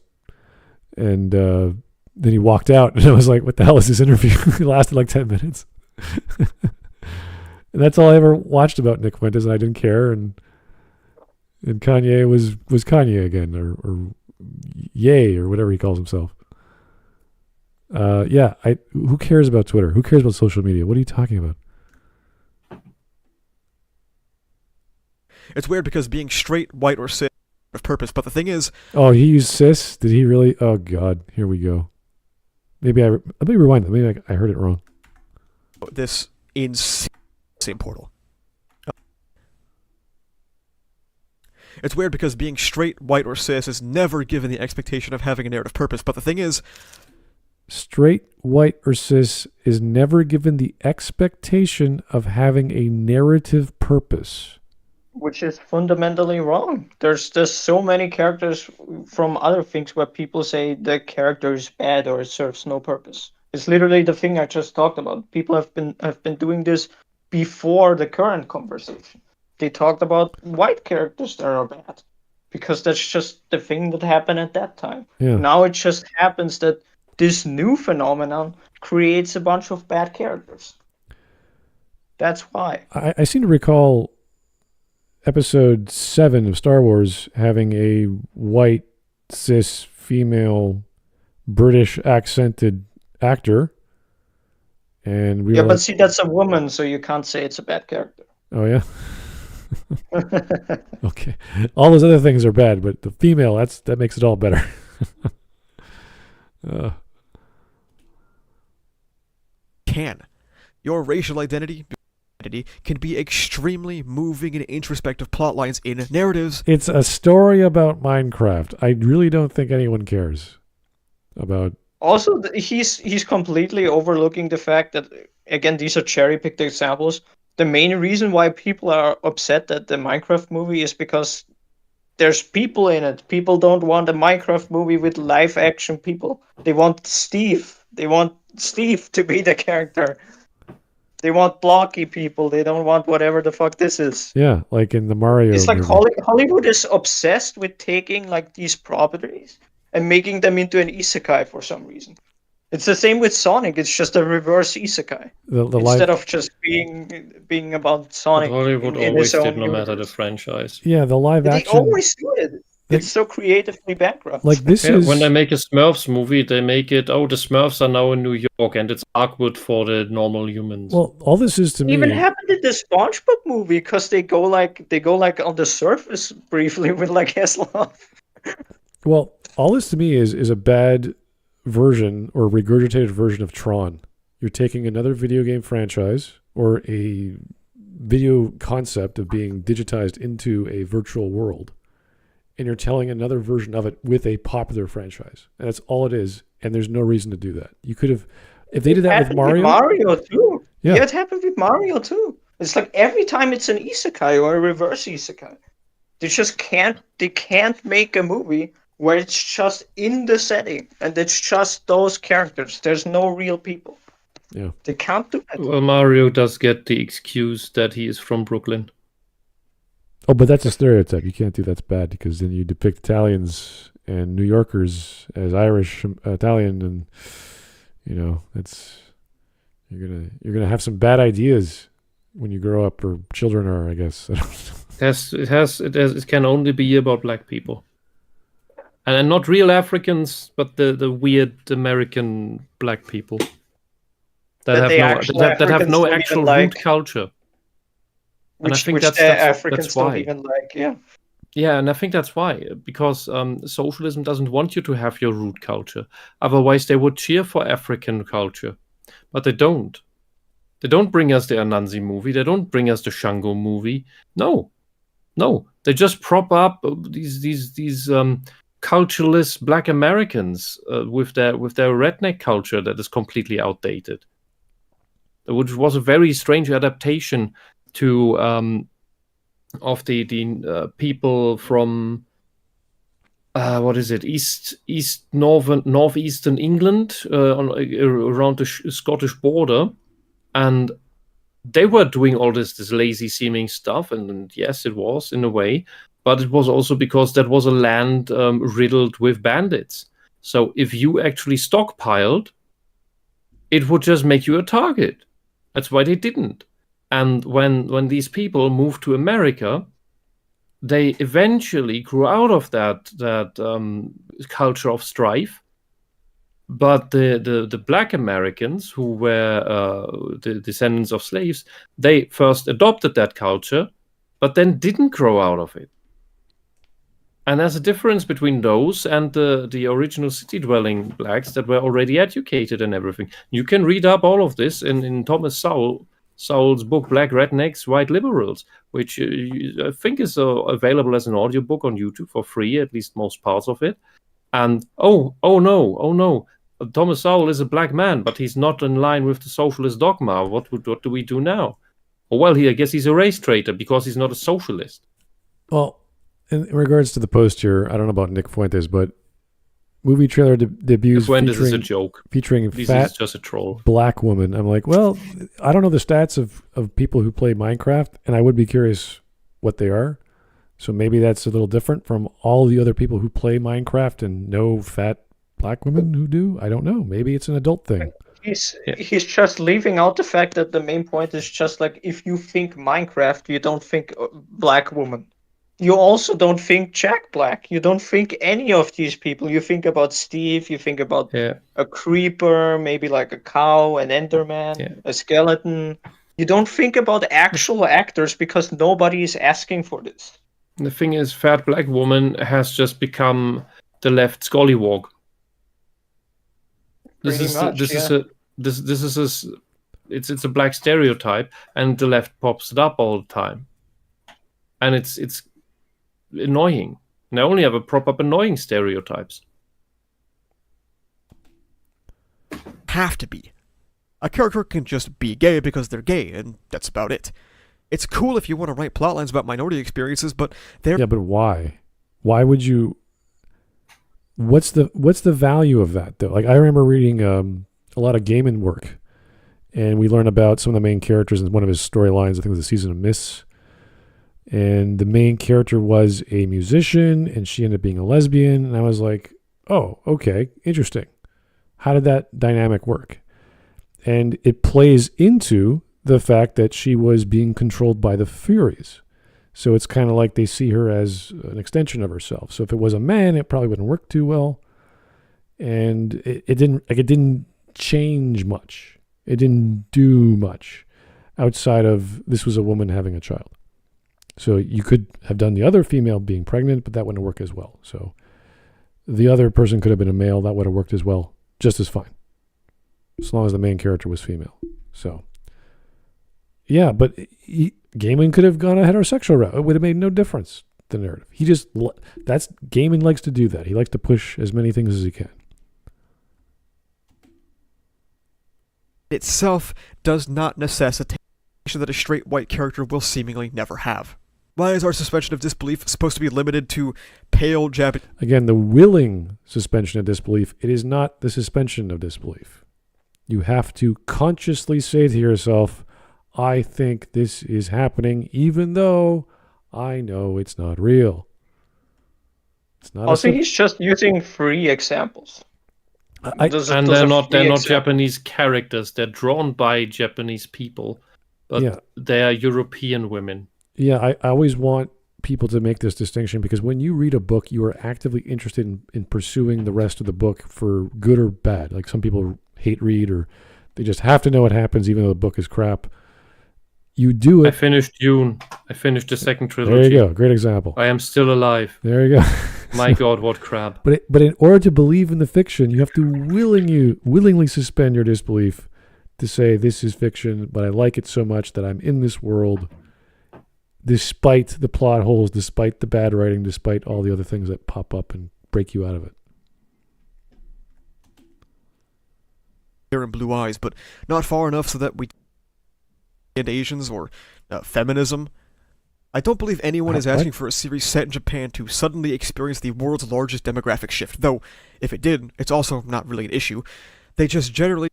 and then he walked out, and I was like, what the hell is this interview? It lasted like 10 minutes. And that's all I ever watched about Nick Fuentes, and I didn't care, and Kanye was Kanye again, or Ye, or whatever he calls himself. Who cares about Twitter? Who cares about social media? What are you talking about? It's weird because being straight, white, or cis of purpose, but the thing is... Oh, he used cis? Did he really? Oh, God. Here we go. Let me rewind that. Maybe I heard it wrong. This insane portal. It's weird because being straight, white, or cis is never given the expectation of having a narrative purpose, but the thing is... Straight, white, or cis is never given the expectation of having a narrative purpose. Which is fundamentally wrong. There's so many characters from other things where people say the character is bad or it serves no purpose. It's literally the thing I just talked about. People have been doing this before the current conversation. They talked about white characters that are bad because that's just the thing that happened at that time. Yeah. Now it just happens that this new phenomenon creates a bunch of bad characters. That's why. I seem to recall Episode 7 of Star Wars having a white, cis, female, British accented actor. And we but see, that's a woman, so you can't say it's a bad character. Oh, yeah? Okay. All those other things are bad, but the female, that makes it all better. Your racial identity can be extremely moving and introspective plot lines in narratives. It's a story about Minecraft. I really don't think anyone cares about... Also, he's completely overlooking the fact that, again, these are cherry-picked examples. The main reason why people are upset at the Minecraft movie is because there's people in it. People don't want a Minecraft movie with live-action people. They want Steve. They want Steve to be the character. They want blocky people. They don't want whatever the fuck this is. Yeah, like in the Mario It's like movie. Hollywood is obsessed with taking like these properties and making them into an isekai for some reason. It's the same with Sonic. It's just a reverse isekai The instead live, of just being about But Sonic Hollywood in always his own did, no matter the universe. franchise. yeah, the live They action. always do it. It's so creatively bankrupt. Like this Yeah, is when they make a Smurfs movie, they make it, the Smurfs are now in New York, and it's awkward for the normal humans. well, all this is to It even me. happened in the SpongeBob movie because they go like on the surface briefly with like Heslov. Well, all this to me is a bad version or regurgitated version of Tron. You're taking another video game franchise or a video concept of being digitized into a virtual world, and you're telling another version of it with a popular franchise. And that's all it is, and there's no reason to do that. You could have, if they did that with Happened Mario. Mario too. Yeah. Yeah, it happened with Mario too. It's like every time it's an isekai or a reverse isekai, they can't make a movie where it's just in the setting and it's just those characters. There's no real people. Yeah. They can't do that. Well, Mario does get the excuse that he is from Brooklyn. Oh, but that's a stereotype. You can't do that's bad because then you depict Italians and New Yorkers as Irish, Italian, and that's you're gonna have some bad ideas when you grow up, or children are, I guess. I don't know. It can only be about black people, and not real Africans, but the weird American black people that have no actual root culture. And I think that's Africans why. don't even like. Yeah. Yeah, and I think that's why, because socialism doesn't want you to have your root culture. Otherwise, they would cheer for African culture, but they don't. They don't bring us the Anansi movie. They don't bring us the Shango movie. No, they just prop up these cultureless Black Americans with their redneck culture that is completely outdated, which was a very strange adaptation to of the people from northeastern England around the Scottish border, and they were doing all this lazy seeming stuff, and yes, it was in a way, but it was also because that was a land riddled with bandits. So if you actually stockpiled, it would just make you a target. That's why they didn't. And when these people moved to America, they eventually grew out of that culture of strife. But the Black Americans, who were the descendants of slaves, they first adopted that culture, but then didn't grow out of it. And there's a difference between those and the original city-dwelling blacks that were already educated and everything. You can read up all of this in Thomas Sowell's book, Black Rednecks, White Liberals, which I think is available as an audiobook on YouTube for free, at least most parts of it. And oh no, Thomas Sowell is a black man, but he's not in line with the socialist dogma. What do we do now? Oh, well, I guess he's a race traitor because he's not a socialist. Well, in regards to the post here, I don't know about Nick Fuentes, but movie trailer debuts Fuentes is a joke. Featuring This fat is just a troll. black woman. I'm like, well, I don't know the stats of people who play Minecraft, and I would be curious what they are. So maybe that's a little different from all the other people who play Minecraft and know fat black women who do. I don't know. Maybe it's an adult thing. He's just leaving out the fact that the main point is just like, if you think Minecraft, you don't think black woman. You also don't think Jack Black. You don't think any of these people. You think about Steve. You think about a creeper, maybe like a cow, an Enderman, a skeleton. You don't think about actual actors because nobody is asking for this. The thing is, fat black woman has just become the left scollywog. It's a black stereotype, and the left pops it up all the time, and it's annoying. And I only ever prop up annoying stereotypes. Have to be. A character can just be gay because they're gay, and that's about it. It's cool if you want to write plotlines about minority experiences, but they're... Yeah, but why? Why would you... What's the value of that, though? Like, I remember reading a lot of gaming work, And we learn about some of the main characters in one of his storylines. I think it was the Season of Mists. And the main character was a musician, and she ended up being a lesbian. And I was like, oh, okay, interesting. How did that dynamic work? And it plays into the fact that she was being controlled by the Furies. So it's kind of like they see her as an extension of herself. So if it was a man, it probably wouldn't work too well. And it didn't change much. It didn't do much outside of this was a woman having a child. So you could have done the other female being pregnant, but that wouldn't work as well. So the other person could have been a male. That would have worked as well, just as fine, as long as the main character was female. So, yeah, but Gaiman could have gone a heterosexual route. It would have made no difference, the narrative. Gaiman likes to do that. He likes to push as many things as he can. Itself does not necessitate that a straight white character will seemingly never have. Why is our suspension of disbelief supposed to be limited to pale Japanese? Again, the willing suspension of disbelief, it is not the suspension of disbelief. You have to consciously say to yourself, I think this is happening, even though I know it's not real. It's not. Also, he's just using free examples. And they're not Japanese characters. They're drawn by Japanese people, but they are European women. Yeah, I always want people to make this distinction because when you read a book, you are actively interested in pursuing the rest of the book for good or bad. Like some people hate read or they just have to know what happens even though the book is crap. You do it. I finished Dune. I finished the second trilogy. There you go. Great example. I am still alive. There you go. My God, what crap. But in order to believe in the fiction, you have to willingly suspend your disbelief to say this is fiction, but I like it so much that I'm in this world despite the plot holes, despite the bad writing, despite all the other things that pop up and break you out of it. Hair and blue eyes, but not far enough so that we and Asians or feminism. I don't believe anyone is asking for a series set in Japan to suddenly experience the world's largest demographic shift, though if it did, it's also not really an issue. They just generally...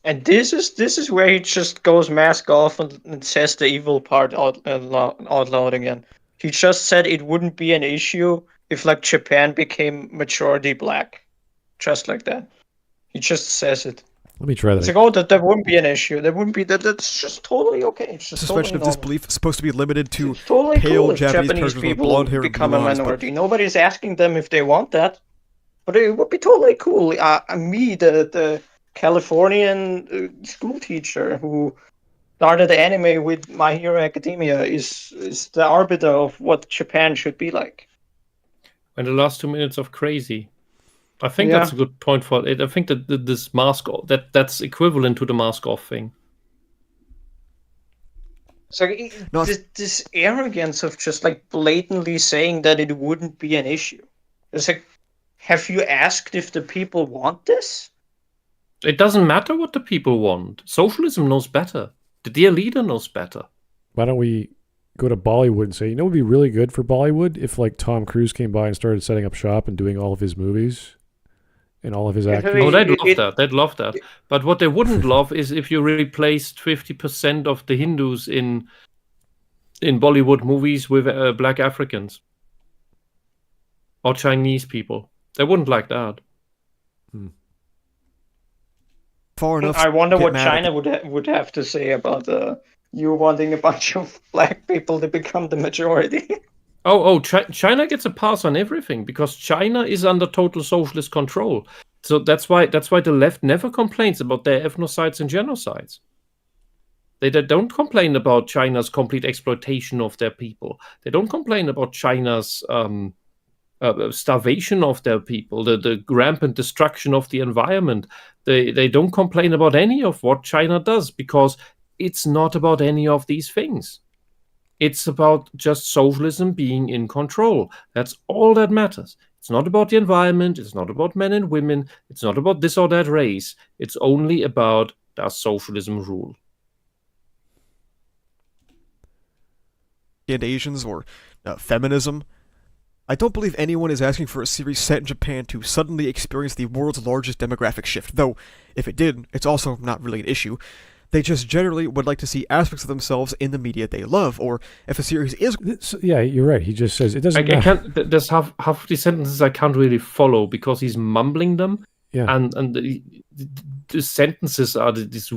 And this is where he just goes mask off and says the evil part out loud again. He just said it wouldn't be an issue if like Japan became majority black. Just like that. He just says it. Let me try that. It's like, that wouldn't be an issue. That wouldn't be that's just totally okay. It's just suspension totally of disbelief is supposed to be limited to totally pale cool if Japanese people blonde hair become and a blue eyes, minority. Nobody's asking them if they want that, but it would be totally cool. Me, the Californian school teacher who started anime with My Hero Academia, is the arbiter of what Japan should be like. And the last 2 minutes of Crazy. I think that's a good point for it. I think that this mask that's equivalent to the mask off thing. So this arrogance of just like blatantly saying that it wouldn't be an issue. It's like, have you asked if the people want this? It doesn't matter what the people want. Socialism knows better. The dear leader knows better. Why don't we go to Bollywood and say, you know what would be really good for Bollywood if like Tom Cruise came by and started setting up shop and doing all of his movies and all of his acting? Oh, they'd love that. They'd love that. But what they wouldn't love is if you replaced 50% of the Hindus in Bollywood movies with black Africans or Chinese people. They wouldn't like that. Far enough. I wonder what China would have to say about you wanting a bunch of black people to become the majority. China gets a pass on everything because China is under total socialist control. So that's why the left never complains about their ethnocides and genocides. They don't complain about China's complete exploitation of their people. They don't complain about China's starvation of their people, the rampant destruction of the environment. They don't complain about any of what China does because it's not about any of these things. It's about just socialism being in control. That's all that matters. It's not about the environment. It's not about men and women. It's not about this or that race. It's only about does socialism rule. And Asians or feminism. I don't believe anyone is asking for a series set in Japan to suddenly experience the world's largest demographic shift, though if it did, it's also not really an issue. They just generally would like to see aspects of themselves in the media they love, or if a series is... Yeah, you're right. He just says it doesn't matter. I can't. There's half of the sentences I can't really follow because he's mumbling them. Yeah. And the sentences are this.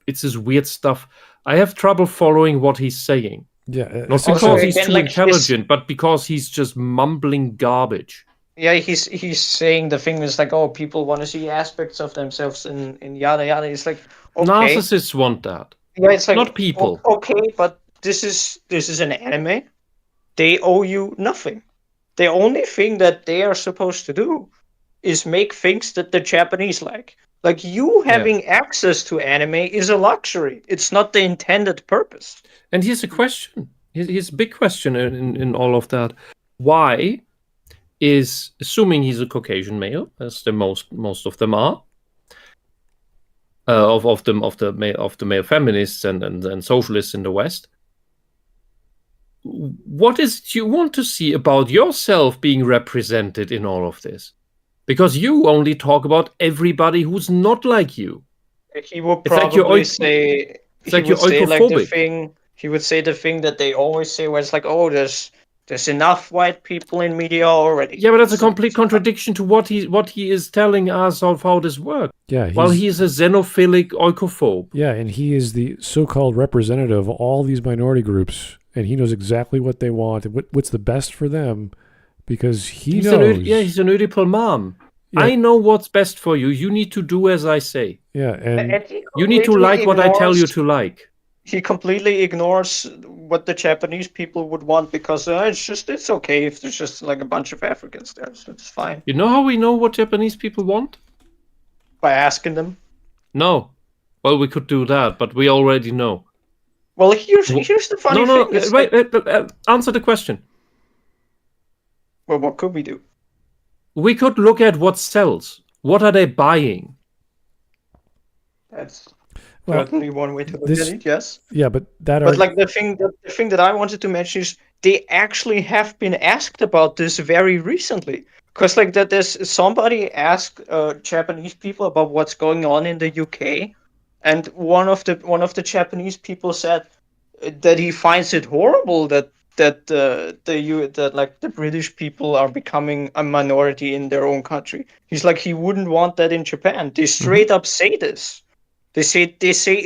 It's this weird stuff. I have trouble following what he's saying. Yeah. Not because he's too intelligent, but because he's just mumbling garbage. Yeah, he's saying the thing is like, oh, people want to see aspects of themselves in yada yada. It's like, okay. Narcissists want that. Yeah, it's like, not people. Okay, but this is an anime. They owe you nothing. The only thing that they are supposed to do is make things that the Japanese like. Like, you having access to anime is a luxury. It's not the intended purpose. And here's a question. Here's a big question in all of that. Why is, assuming he's a Caucasian male, as the most of them are, of the male feminists and socialists in the West, what is it you want to see about yourself being represented in all of this? Because you only talk about everybody who's not like you. He would probably say the thing that they always say, where it's like, oh, there's enough white people in media already. Yeah, but that's a complete contradiction to what he is telling us of how this works. Yeah, while he is a xenophilic oikophobe. Yeah, and he is the so-called representative of all these minority groups, and he knows exactly what they want and what's the best for them, because he's knows. He's an Oedipal mom. Yeah. I know what's best for you. You need to do as I say. Yeah, and you need to like what I tell you to like. He completely ignores what the Japanese people would want because it's okay if there's just like a bunch of Africans there, so it's fine. You know how we know what Japanese people want? By asking them. No. Well, we could do that, but we already know. Well, here's the funny thing. Wait, answer the question. Well, what could we do? We could look at what sells. What are they buying? That's certainly one way to look at it, yes. Yeah, but the thing that I wanted to mention is they actually have been asked about this very recently. Because there's somebody asked Japanese people about what's going on in the UK, and one of the Japanese people said that he finds it horrible that the British people are becoming a minority in their own country. He's like, he wouldn't want that in Japan. They straight up say this. They say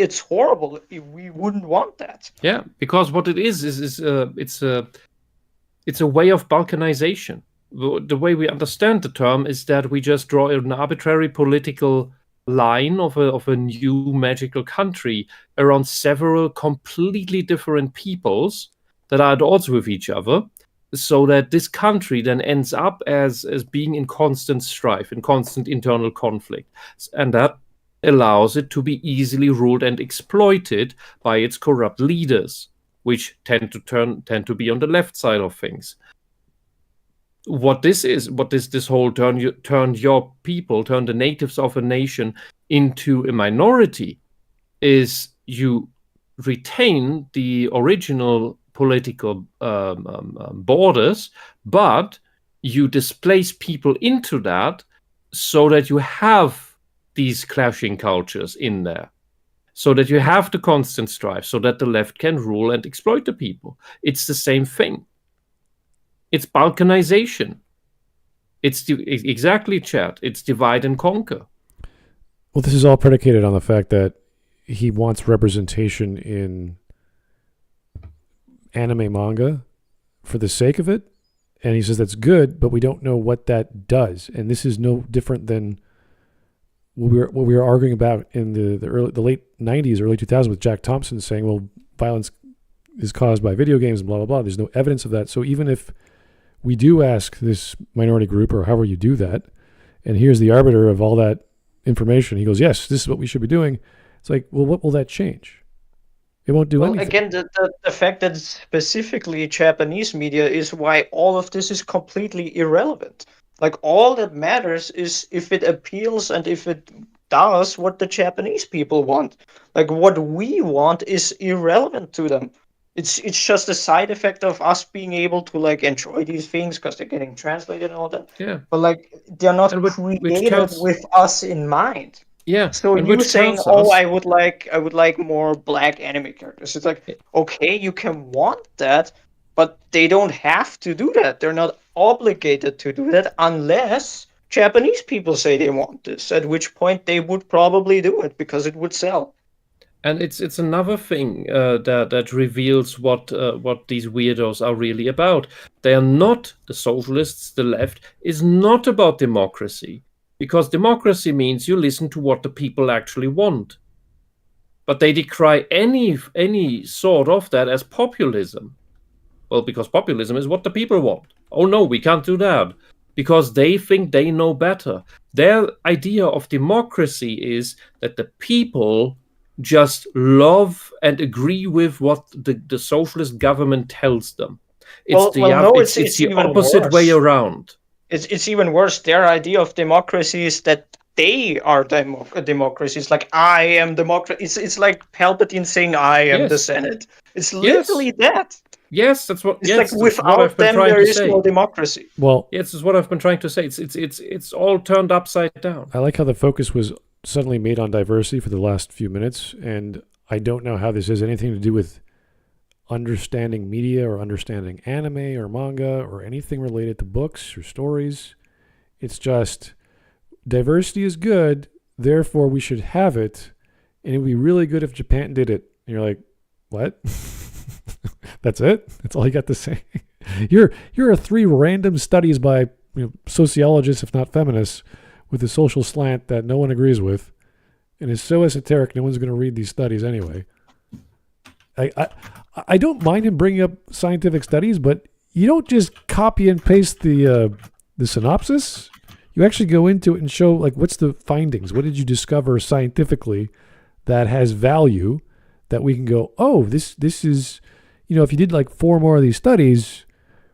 it's horrible. We wouldn't want that. Yeah, because what it is it's a way of balkanization. The way we understand the term is that we just draw an arbitrary political line of a new magical country around several completely different peoples that are at odds with each other, so that this country then ends up as being in constant strife, in constant internal conflict, and that allows it to be easily ruled and exploited by its corrupt leaders, which tend to be on the left side of things. What this whole turn the natives of a nation into a minority is you retain the original political borders, but you displace people into that so that you have these clashing cultures in there, so that you have the constant strife, so that the left can rule and exploit the people. It's the same thing. It's balkanization. It's exactly, Chad. It's divide and conquer. Well, this is all predicated on the fact that he wants representation in anime manga for the sake of it, and he says that's good, but we don't know what that does. And this is no different than what we were arguing about in the late 90s, early 2000s with Jack Thompson saying, well, violence is caused by video games and blah, blah, blah. There's no evidence of that. So even if we do ask this minority group, or however you do that, and here's the arbiter of all that information, he goes, yes, this is what we should be doing. It's like, well, what will that change? It won't do anything. Again, the fact that it's specifically Japanese media is why all of this is completely irrelevant. Like, all that matters is if it appeals and if it does what the Japanese people want. Like, what we want is irrelevant to them. It's just a side effect of us being able to like enjoy these things because they're getting translated and all that. Yeah. But like, they're not created with us in mind. Yeah. So and you which saying, tells "Oh, us, I would like more black anime characters." It's like, okay, you can want that, but they don't have to do that. They're not obligated to do that unless Japanese people say they want this. At which point they would probably do it because it would sell. and it's another thing that reveals what these weirdos are really about. They are not the socialists. The left is not about democracy, because democracy means you listen to what the people actually want. But they decry any sort of that as populism. Well, because populism is what the people want. Oh no, we can't do that. Because they think they know better. Their idea of democracy is that the people just love and agree with what the socialist government tells them. It's No, it's the even opposite way worse. around. It's even worse. Their idea of democracy is that they are democracy. It's like, I am democracy. It's like Palpatine saying, "I am the Yes. Senate." It's literally that. Yes, that's what. It's Yes, like, that's what without I've been them, trying there to is say. no democracy. Well, Yes, this is what I've been trying to say. It's all turned upside down. I like how the focus was suddenly made on diversity for the last few minutes, and I don't know how this has anything to do with understanding media or understanding anime or manga or anything related to books or stories. It's just diversity is good, therefore we should have it, and it would be really good if Japan did it. And you're like, what? That's it? That's all you got to say? Here are three random studies by sociologists, if not feminists, with a social slant that no one agrees with, and is so esoteric no one's going to read these studies anyway. I don't mind him bringing up scientific studies, but you don't just copy and paste the synopsis. You actually go into it and show, like, what's the findings? What did you discover scientifically that has value that we can go, oh, this is, if you did like 4 more of these studies,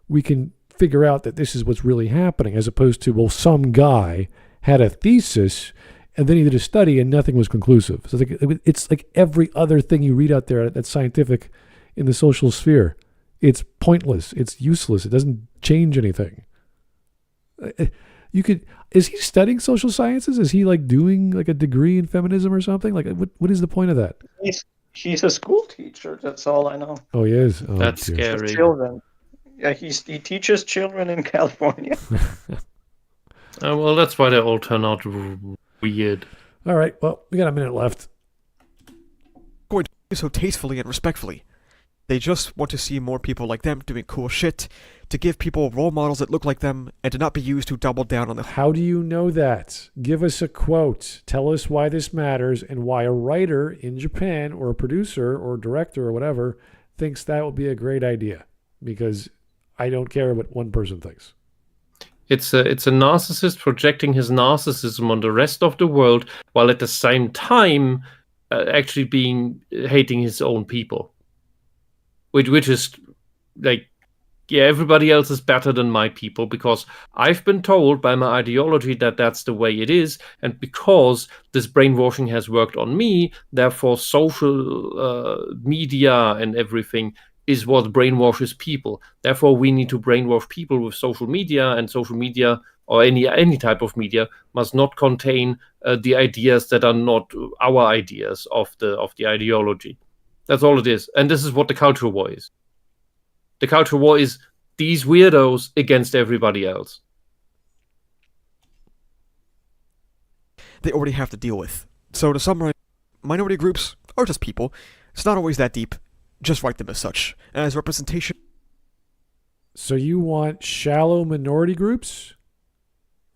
we can figure out that this is what's really happening, as opposed to, well, some guy had a thesis and then he did a study and nothing was conclusive. So it's like every other thing you read out there that's scientific in the social sphere. It's pointless. It's useless. It doesn't change anything. Is he studying social sciences? Is he like doing like a degree in feminism or something? Like, what is the point of that? He's a school teacher. That's all I know. Oh, he is? Oh, That's dear. scary. Children. Yeah, he teaches children in California. Well, that's why they all turn out weird. All right. Well, we got a minute left. Going to do so tastefully and respectfully. They just want to see more people like them doing cool shit, to give people role models that look like them, and to not be used to double down on the... How do you know that? Give us a quote. Tell us why this matters and why a writer in Japan or a producer or director or whatever thinks that would be a great idea. Because I don't care what one person thinks. It's a narcissist projecting his narcissism on the rest of the world, while at the same time actually hating his own people. Which is like, yeah, everybody else is better than my people because I've been told by my ideology that that's the way it is, and because this brainwashing has worked on me, therefore social media and everything is what brainwashes people. Therefore, we need to brainwash people with social media, and social media or any type of media must not contain the ideas that are not our ideas of the ideology. That's all it is. And this is what the culture war is. The culture war is these weirdos against everybody else. they already have to deal with. So to summarize, minority groups are just people. It's not always that deep. Just write them as such. As representation... So you want shallow minority groups?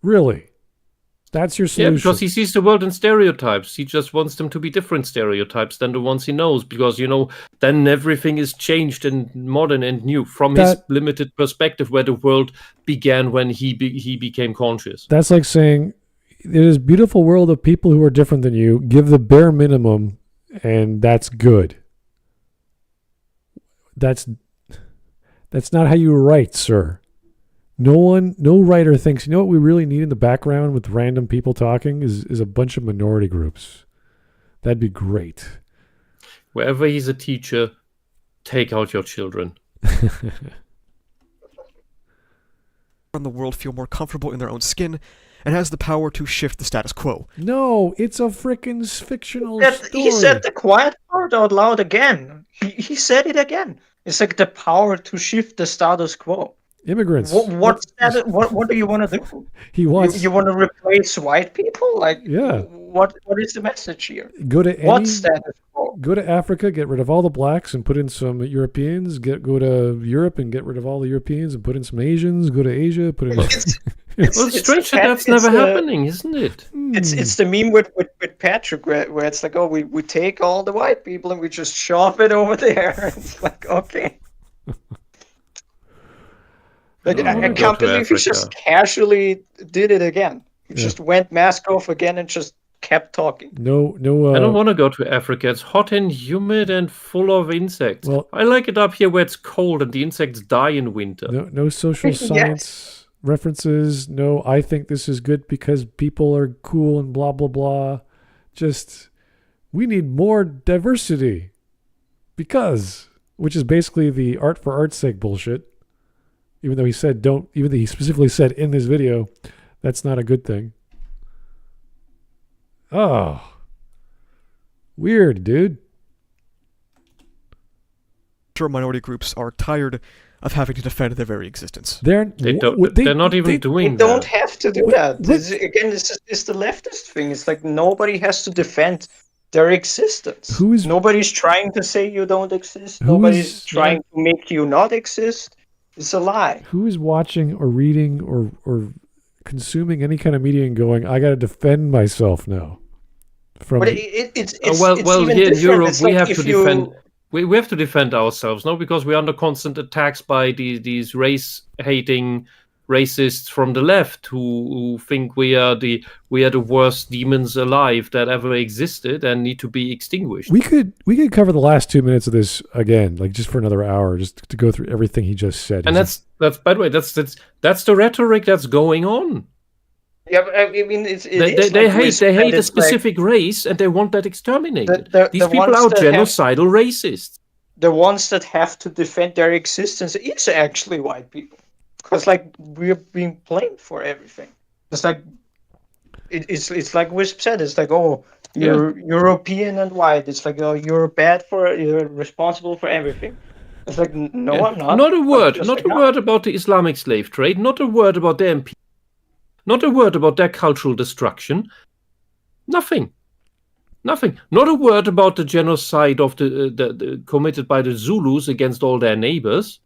Really? That's your solution? Yeah, because he sees the world in stereotypes. He just wants them to be different stereotypes than the ones he knows. Because, then everything is changed and modern and new from his limited perspective where the world began when he became conscious. That's like saying, there's a beautiful world of people who are different than you. Give the bare minimum, and that's good. That's not how you write, sir. No writer thinks, what we really need in the background with random people talking is a bunch of minority groups. That'd be great. Wherever he's a teacher, take out your children. ...in the world feel more comfortable in their own skin and has the power to shift the status quo. No, it's a frickin' fictional story. He said the quiet part out loud again. He said it again. It's like the power to shift the status quo. Immigrants. What do you want to do? He wants. You want to replace white people? Like, Yeah. What is the message here? Go to What status quo? Go to Africa, get rid of all the blacks and put in some Europeans. Go to Europe and get rid of all the Europeans and put in some Asians. Go to Asia, put in. Well, it's strange that that's never happening, isn't it? It's the meme with Patrick where it's like, oh, we take all the white people and we just shove it over there. It's like, okay. Like, I can't believe he just casually did it again. He just went mask off again and just kept talking. No. I don't want to go to Africa. It's hot and humid and full of insects. Well, I like it up here where it's cold and the insects die in winter. No social science references. No, I think this is good because people are cool and blah blah blah. Just we need more diversity because, which is basically the art for art's sake bullshit. Even though he said don't, even though he specifically said in this video, that's not a good thing. Oh, weird, dude. Sure, minority groups are tired of having to defend their very existence. They're not even doing that. They don't have to do that. This is the leftist thing. It's like nobody has to defend their existence. Nobody's trying to say you don't exist. Nobody's trying to make you not exist. It's a lie. Who is watching or reading or consuming any kind of media and going, I got to defend myself now? But it's here in Europe, we have to defend. We have to defend ourselves, no, because we're under constant attacks by these race-hating racists from the left who think we are the worst demons alive that ever existed and need to be extinguished. We could cover the last 2 minutes of this again, like just for another hour, just to go through everything he just said. And that's by the way, that's the rhetoric that's going on. Yeah, but I mean, they hate a specific race and they want that exterminated. These people are genocidal racists. The ones that have to defend their existence is actually white people, because like we're being blamed for everything. It's like it's like Whisp said. It's like, oh, you're European and white. It's like, oh, you're responsible for everything. It's like, no, I'm not. Not a word about the Islamic slave trade. Not a word about the MP. Not a word about their cultural destruction. Nothing. Not a word about the genocide of the committed by the Zulus against all their neighbors.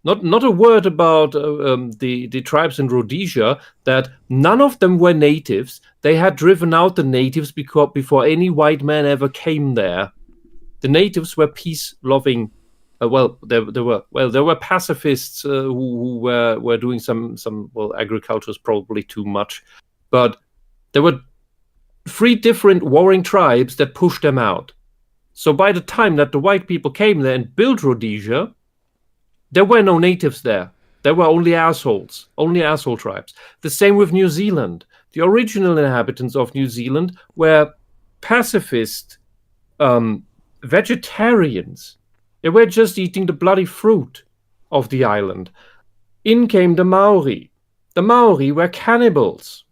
Not a word about the tribes in Rhodesia, that none of them were natives. They had driven out the natives before any white man ever came there. The natives were peace-loving. There were pacifists who were doing some. Well, agriculture is probably too much, but there were 3 different warring tribes that pushed them out. So by the time that the white people came there and built Rhodesia, there were no natives there. There were only asshole tribes. The same with New Zealand. The original inhabitants of New Zealand were pacifist vegetarians. They were just eating the bloody fruit of the island. In came the Maori. The Maori were cannibals.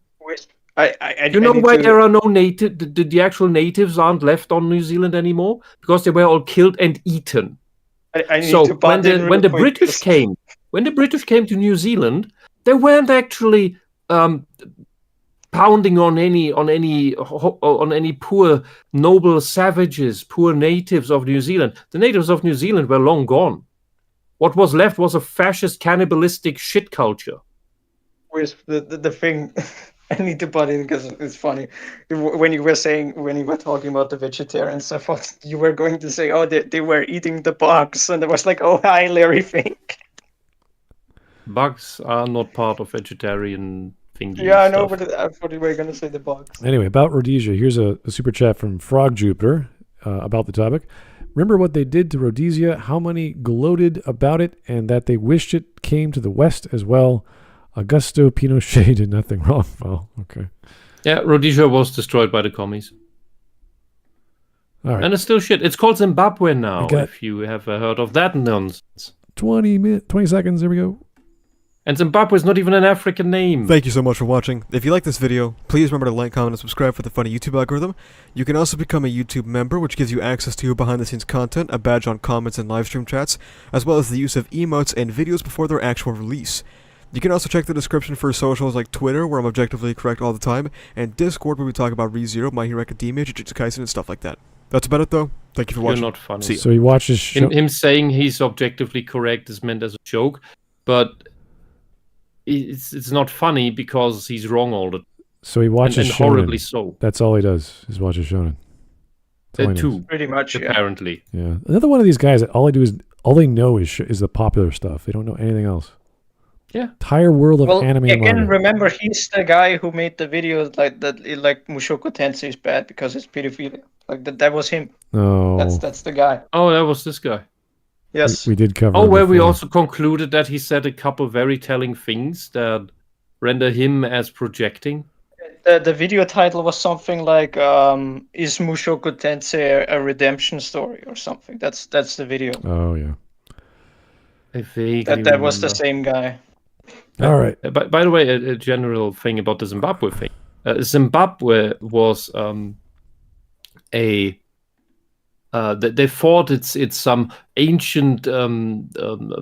You know why there are no native? The actual natives aren't left on New Zealand anymore, because they were all killed and eaten. So when the British came to New Zealand, they weren't actually pounding on any poor noble savages, poor natives of New Zealand. The natives of New Zealand were long gone. What was left was a fascist, cannibalistic shit culture. Where's the thing? I need to butt in because it's funny. When you were talking about the vegetarians, I thought you were going to say, oh, they were eating the bugs, and I was like, oh, hi, Larry Fink. Bugs are not part of vegetarian thingy. Yeah, I know, but I thought you were going to say the bugs. Anyway, about Rhodesia, here's a super chat from Frog Jupiter about the topic. Remember what they did to Rhodesia, how many gloated about it, and that they wished it came to the West as well. Augusto Pinochet did nothing wrong. Well, okay. Yeah, Rhodesia was destroyed by the commies. All right. And it's still shit. It's called Zimbabwe now, if you have heard of that nonsense. 20 seconds, there we go. And Zimbabwe is not even an African name. Thank you so much for watching. If you like this video, please remember to like, comment, and subscribe for the funny YouTube algorithm. You can also become a YouTube member, which gives you access to behind-the-scenes content, a badge on comments and livestream chats, as well as the use of emotes and videos before their actual release. You can also check the description for socials like Twitter, where I'm objectively correct all the time, and Discord, where we talk about ReZero, My Hero Academia, Jujutsu Kaisen, and stuff like that. That's about it, though. Thank you for watching. You're not funny. See ya. So he watches show. Him saying he's objectively correct is meant as a joke, but it's not funny because he's wrong all the time. So he watches and horribly shonen. so. That's all he does is watches shonen. That's all he knows. Too, Pretty much, yeah. apparently. Yeah. Another one of these guys that all they know is the popular stuff. They don't know anything else. Yeah. Entire world of Well, anime and again, manga. remember, he's the guy who made the videos like that, like Mushoku Tensei is bad because it's pedophilia. Like that was him. No. That's the guy. Oh, that was this guy. Yes. We did cover. Oh, it where we before. also concluded that he said a couple very telling things that render him as projecting. The video title was something like "Is Mushoku Tensei a redemption story?" or something. That's the video. Oh yeah. I vaguely That was the remember. same guy. All right. By the way, a general thing about the Zimbabwe thing. Zimbabwe was they thought it's some ancient,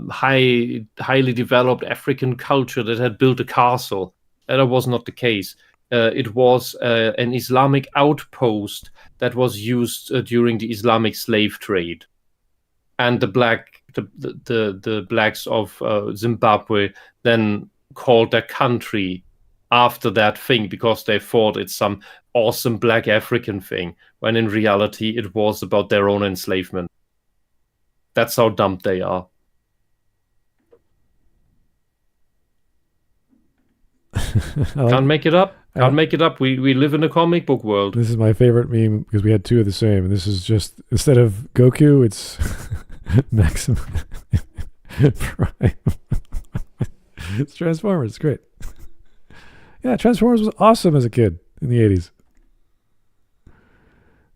highly developed African culture that had built a castle. That was not the case. It was an Islamic outpost that was used during the Islamic slave trade, and the blacks of Zimbabwe then called their country after that thing because they thought it's some awesome black African thing, when in reality it was about their own enslavement. That's how dumb they are. Can't make it up. Can't make it up. We live in a comic book world. This is my favorite meme because we had two of the same, and this is just instead of Goku, it's Maximum Prime. It's Transformers. It's great. Yeah, Transformers was awesome as a kid in the 80s.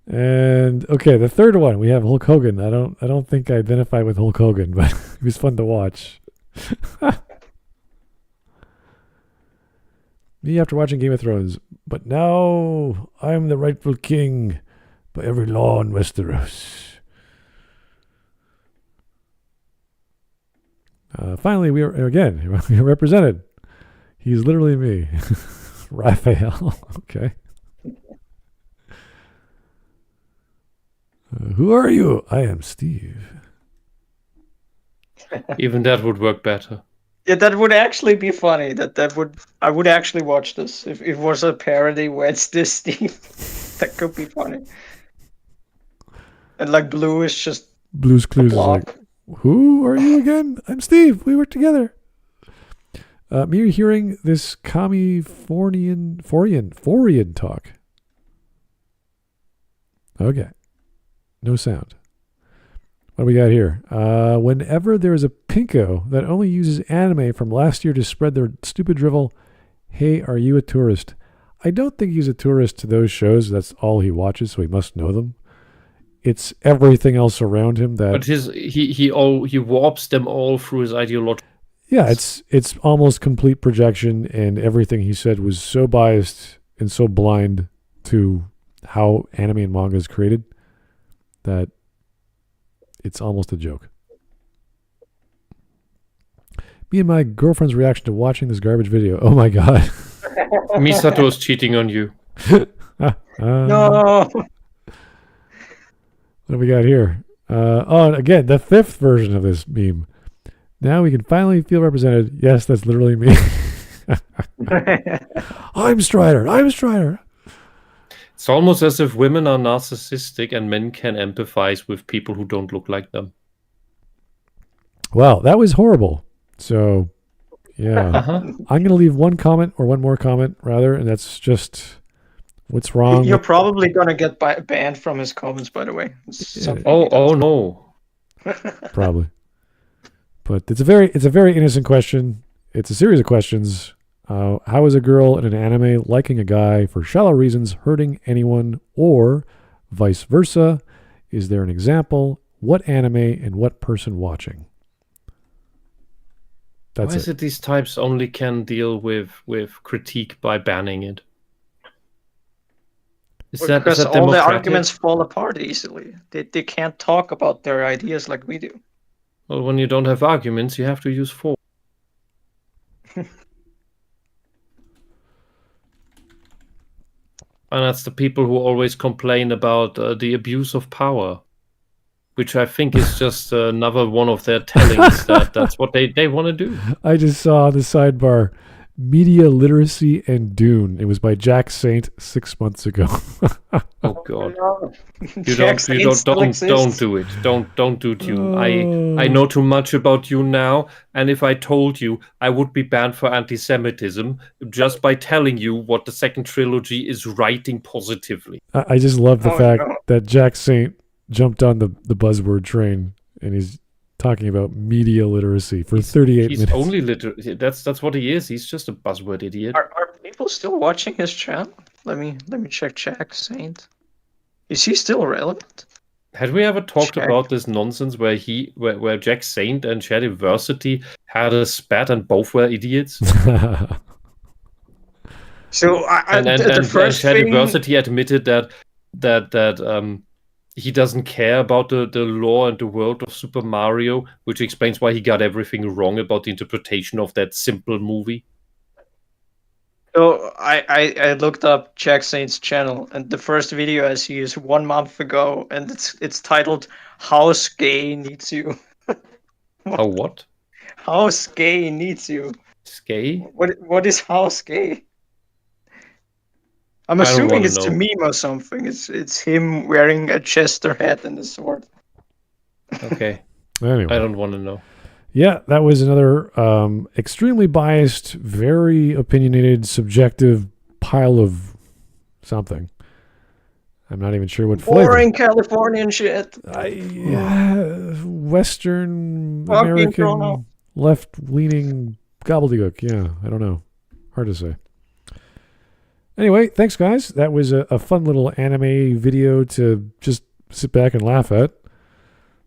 And okay, the third one we have Hulk Hogan. I don't think I identify with Hulk Hogan, but he was fun to watch. Me after watching Game of Thrones, but now I am the rightful king by every law in Westeros. Finally, we are represented. He's literally me, Raphael. Okay. Who are you? I am Steve. Even that would work better. Yeah, that would actually be funny. I would actually watch this if it was a parody where it's this Steve. That could be funny. And like Blue is just Blue's Clues is block. like, who are you again? I'm Steve. We work together. Me hearing this Californian talk. Okay. No sound. What do we got here? Whenever there is a pinko that only uses anime from last year to spread their stupid drivel, hey, are you a tourist? I don't think he's a tourist to those shows. That's all he watches, so he must know them. It's everything else around him that. But he warps them all through his ideology. Yeah, it's almost complete projection, and everything he said was so biased and so blind to how anime and manga is created that it's almost a joke. Me and my girlfriend's reaction to watching this garbage video. Oh my god. Misato is cheating on you. No. What do we got here? And again, the fifth version of this meme. Now we can finally feel represented. Yes, that's literally me. I'm Strider. It's almost as if women are narcissistic and men can empathize with people who don't look like them. Well, that was horrible. So, yeah. Uh-huh. I'm going to leave one more comment, rather, and that's just what's wrong. You're probably gonna get banned from his comments, by the way. It's something he does. Oh no. Probably. But it's a very innocent question. It's a series of questions. How is a girl in an anime liking a guy for shallow reasons hurting anyone, or vice versa? Is there an example? What anime and what person watching? That's Why is it these types only can deal with critique by banning it? Is that Because all the democratic? arguments fall apart easily. They can't talk about their ideas like we do. Well, when you don't have arguments, you have to use force. And that's the people who always complain about the abuse of power, which I think is just another one of their tellings that's what they want to do. I just saw on the sidebar, Media Literacy and Dune. It was by Jack Saint 6 months ago. Oh God! You Jack Saint still don't exists. do it. Don't do Dune. I know too much about you now, and if I told you, I would be banned for anti-Semitism just by telling you what the second trilogy is writing positively. I just love the Oh, fact no. that Jack Saint jumped on the buzzword train and he's talking about media literacy for 38 He's minutes. only literate. That's what he is. He's just a buzzword idiot. Are people still watching his channel? Let me check Jack Saint. Is he still relevant? Had we ever talked Check. about this nonsense where Jack Saint and Shadiversity had a spat and both were idiots? So and the first thing. Shadiversity admitted that he doesn't care about the lore and the world of Super Mario, which explains why he got everything wrong about the interpretation of that simple movie. So I looked up Jack Saint's channel, and the first video I see is 1 month ago, and it's titled "House Gay Needs You." How what? House Gay Needs You. Skay? What is House Gay? I'm I don't assuming wanna it's a know. meme or something. It's him wearing a Chester hat and a sword. Okay. Anyway. I don't want to know. Yeah, that was another extremely biased, very opinionated, subjective pile of something. I'm not even sure what flavor. Boring Californian shit. Western Fucking American Toronto. left-leaning gobbledygook. Yeah, I don't know. Hard to say. Anyway, thanks, guys. That was a fun little anime video to just sit back and laugh at.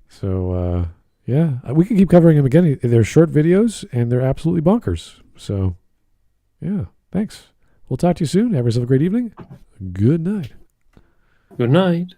So, yeah, we can keep covering them again. They're short videos, and they're absolutely bonkers. So, yeah, thanks. We'll talk to you soon. Have yourself a great evening. Good night. Good night.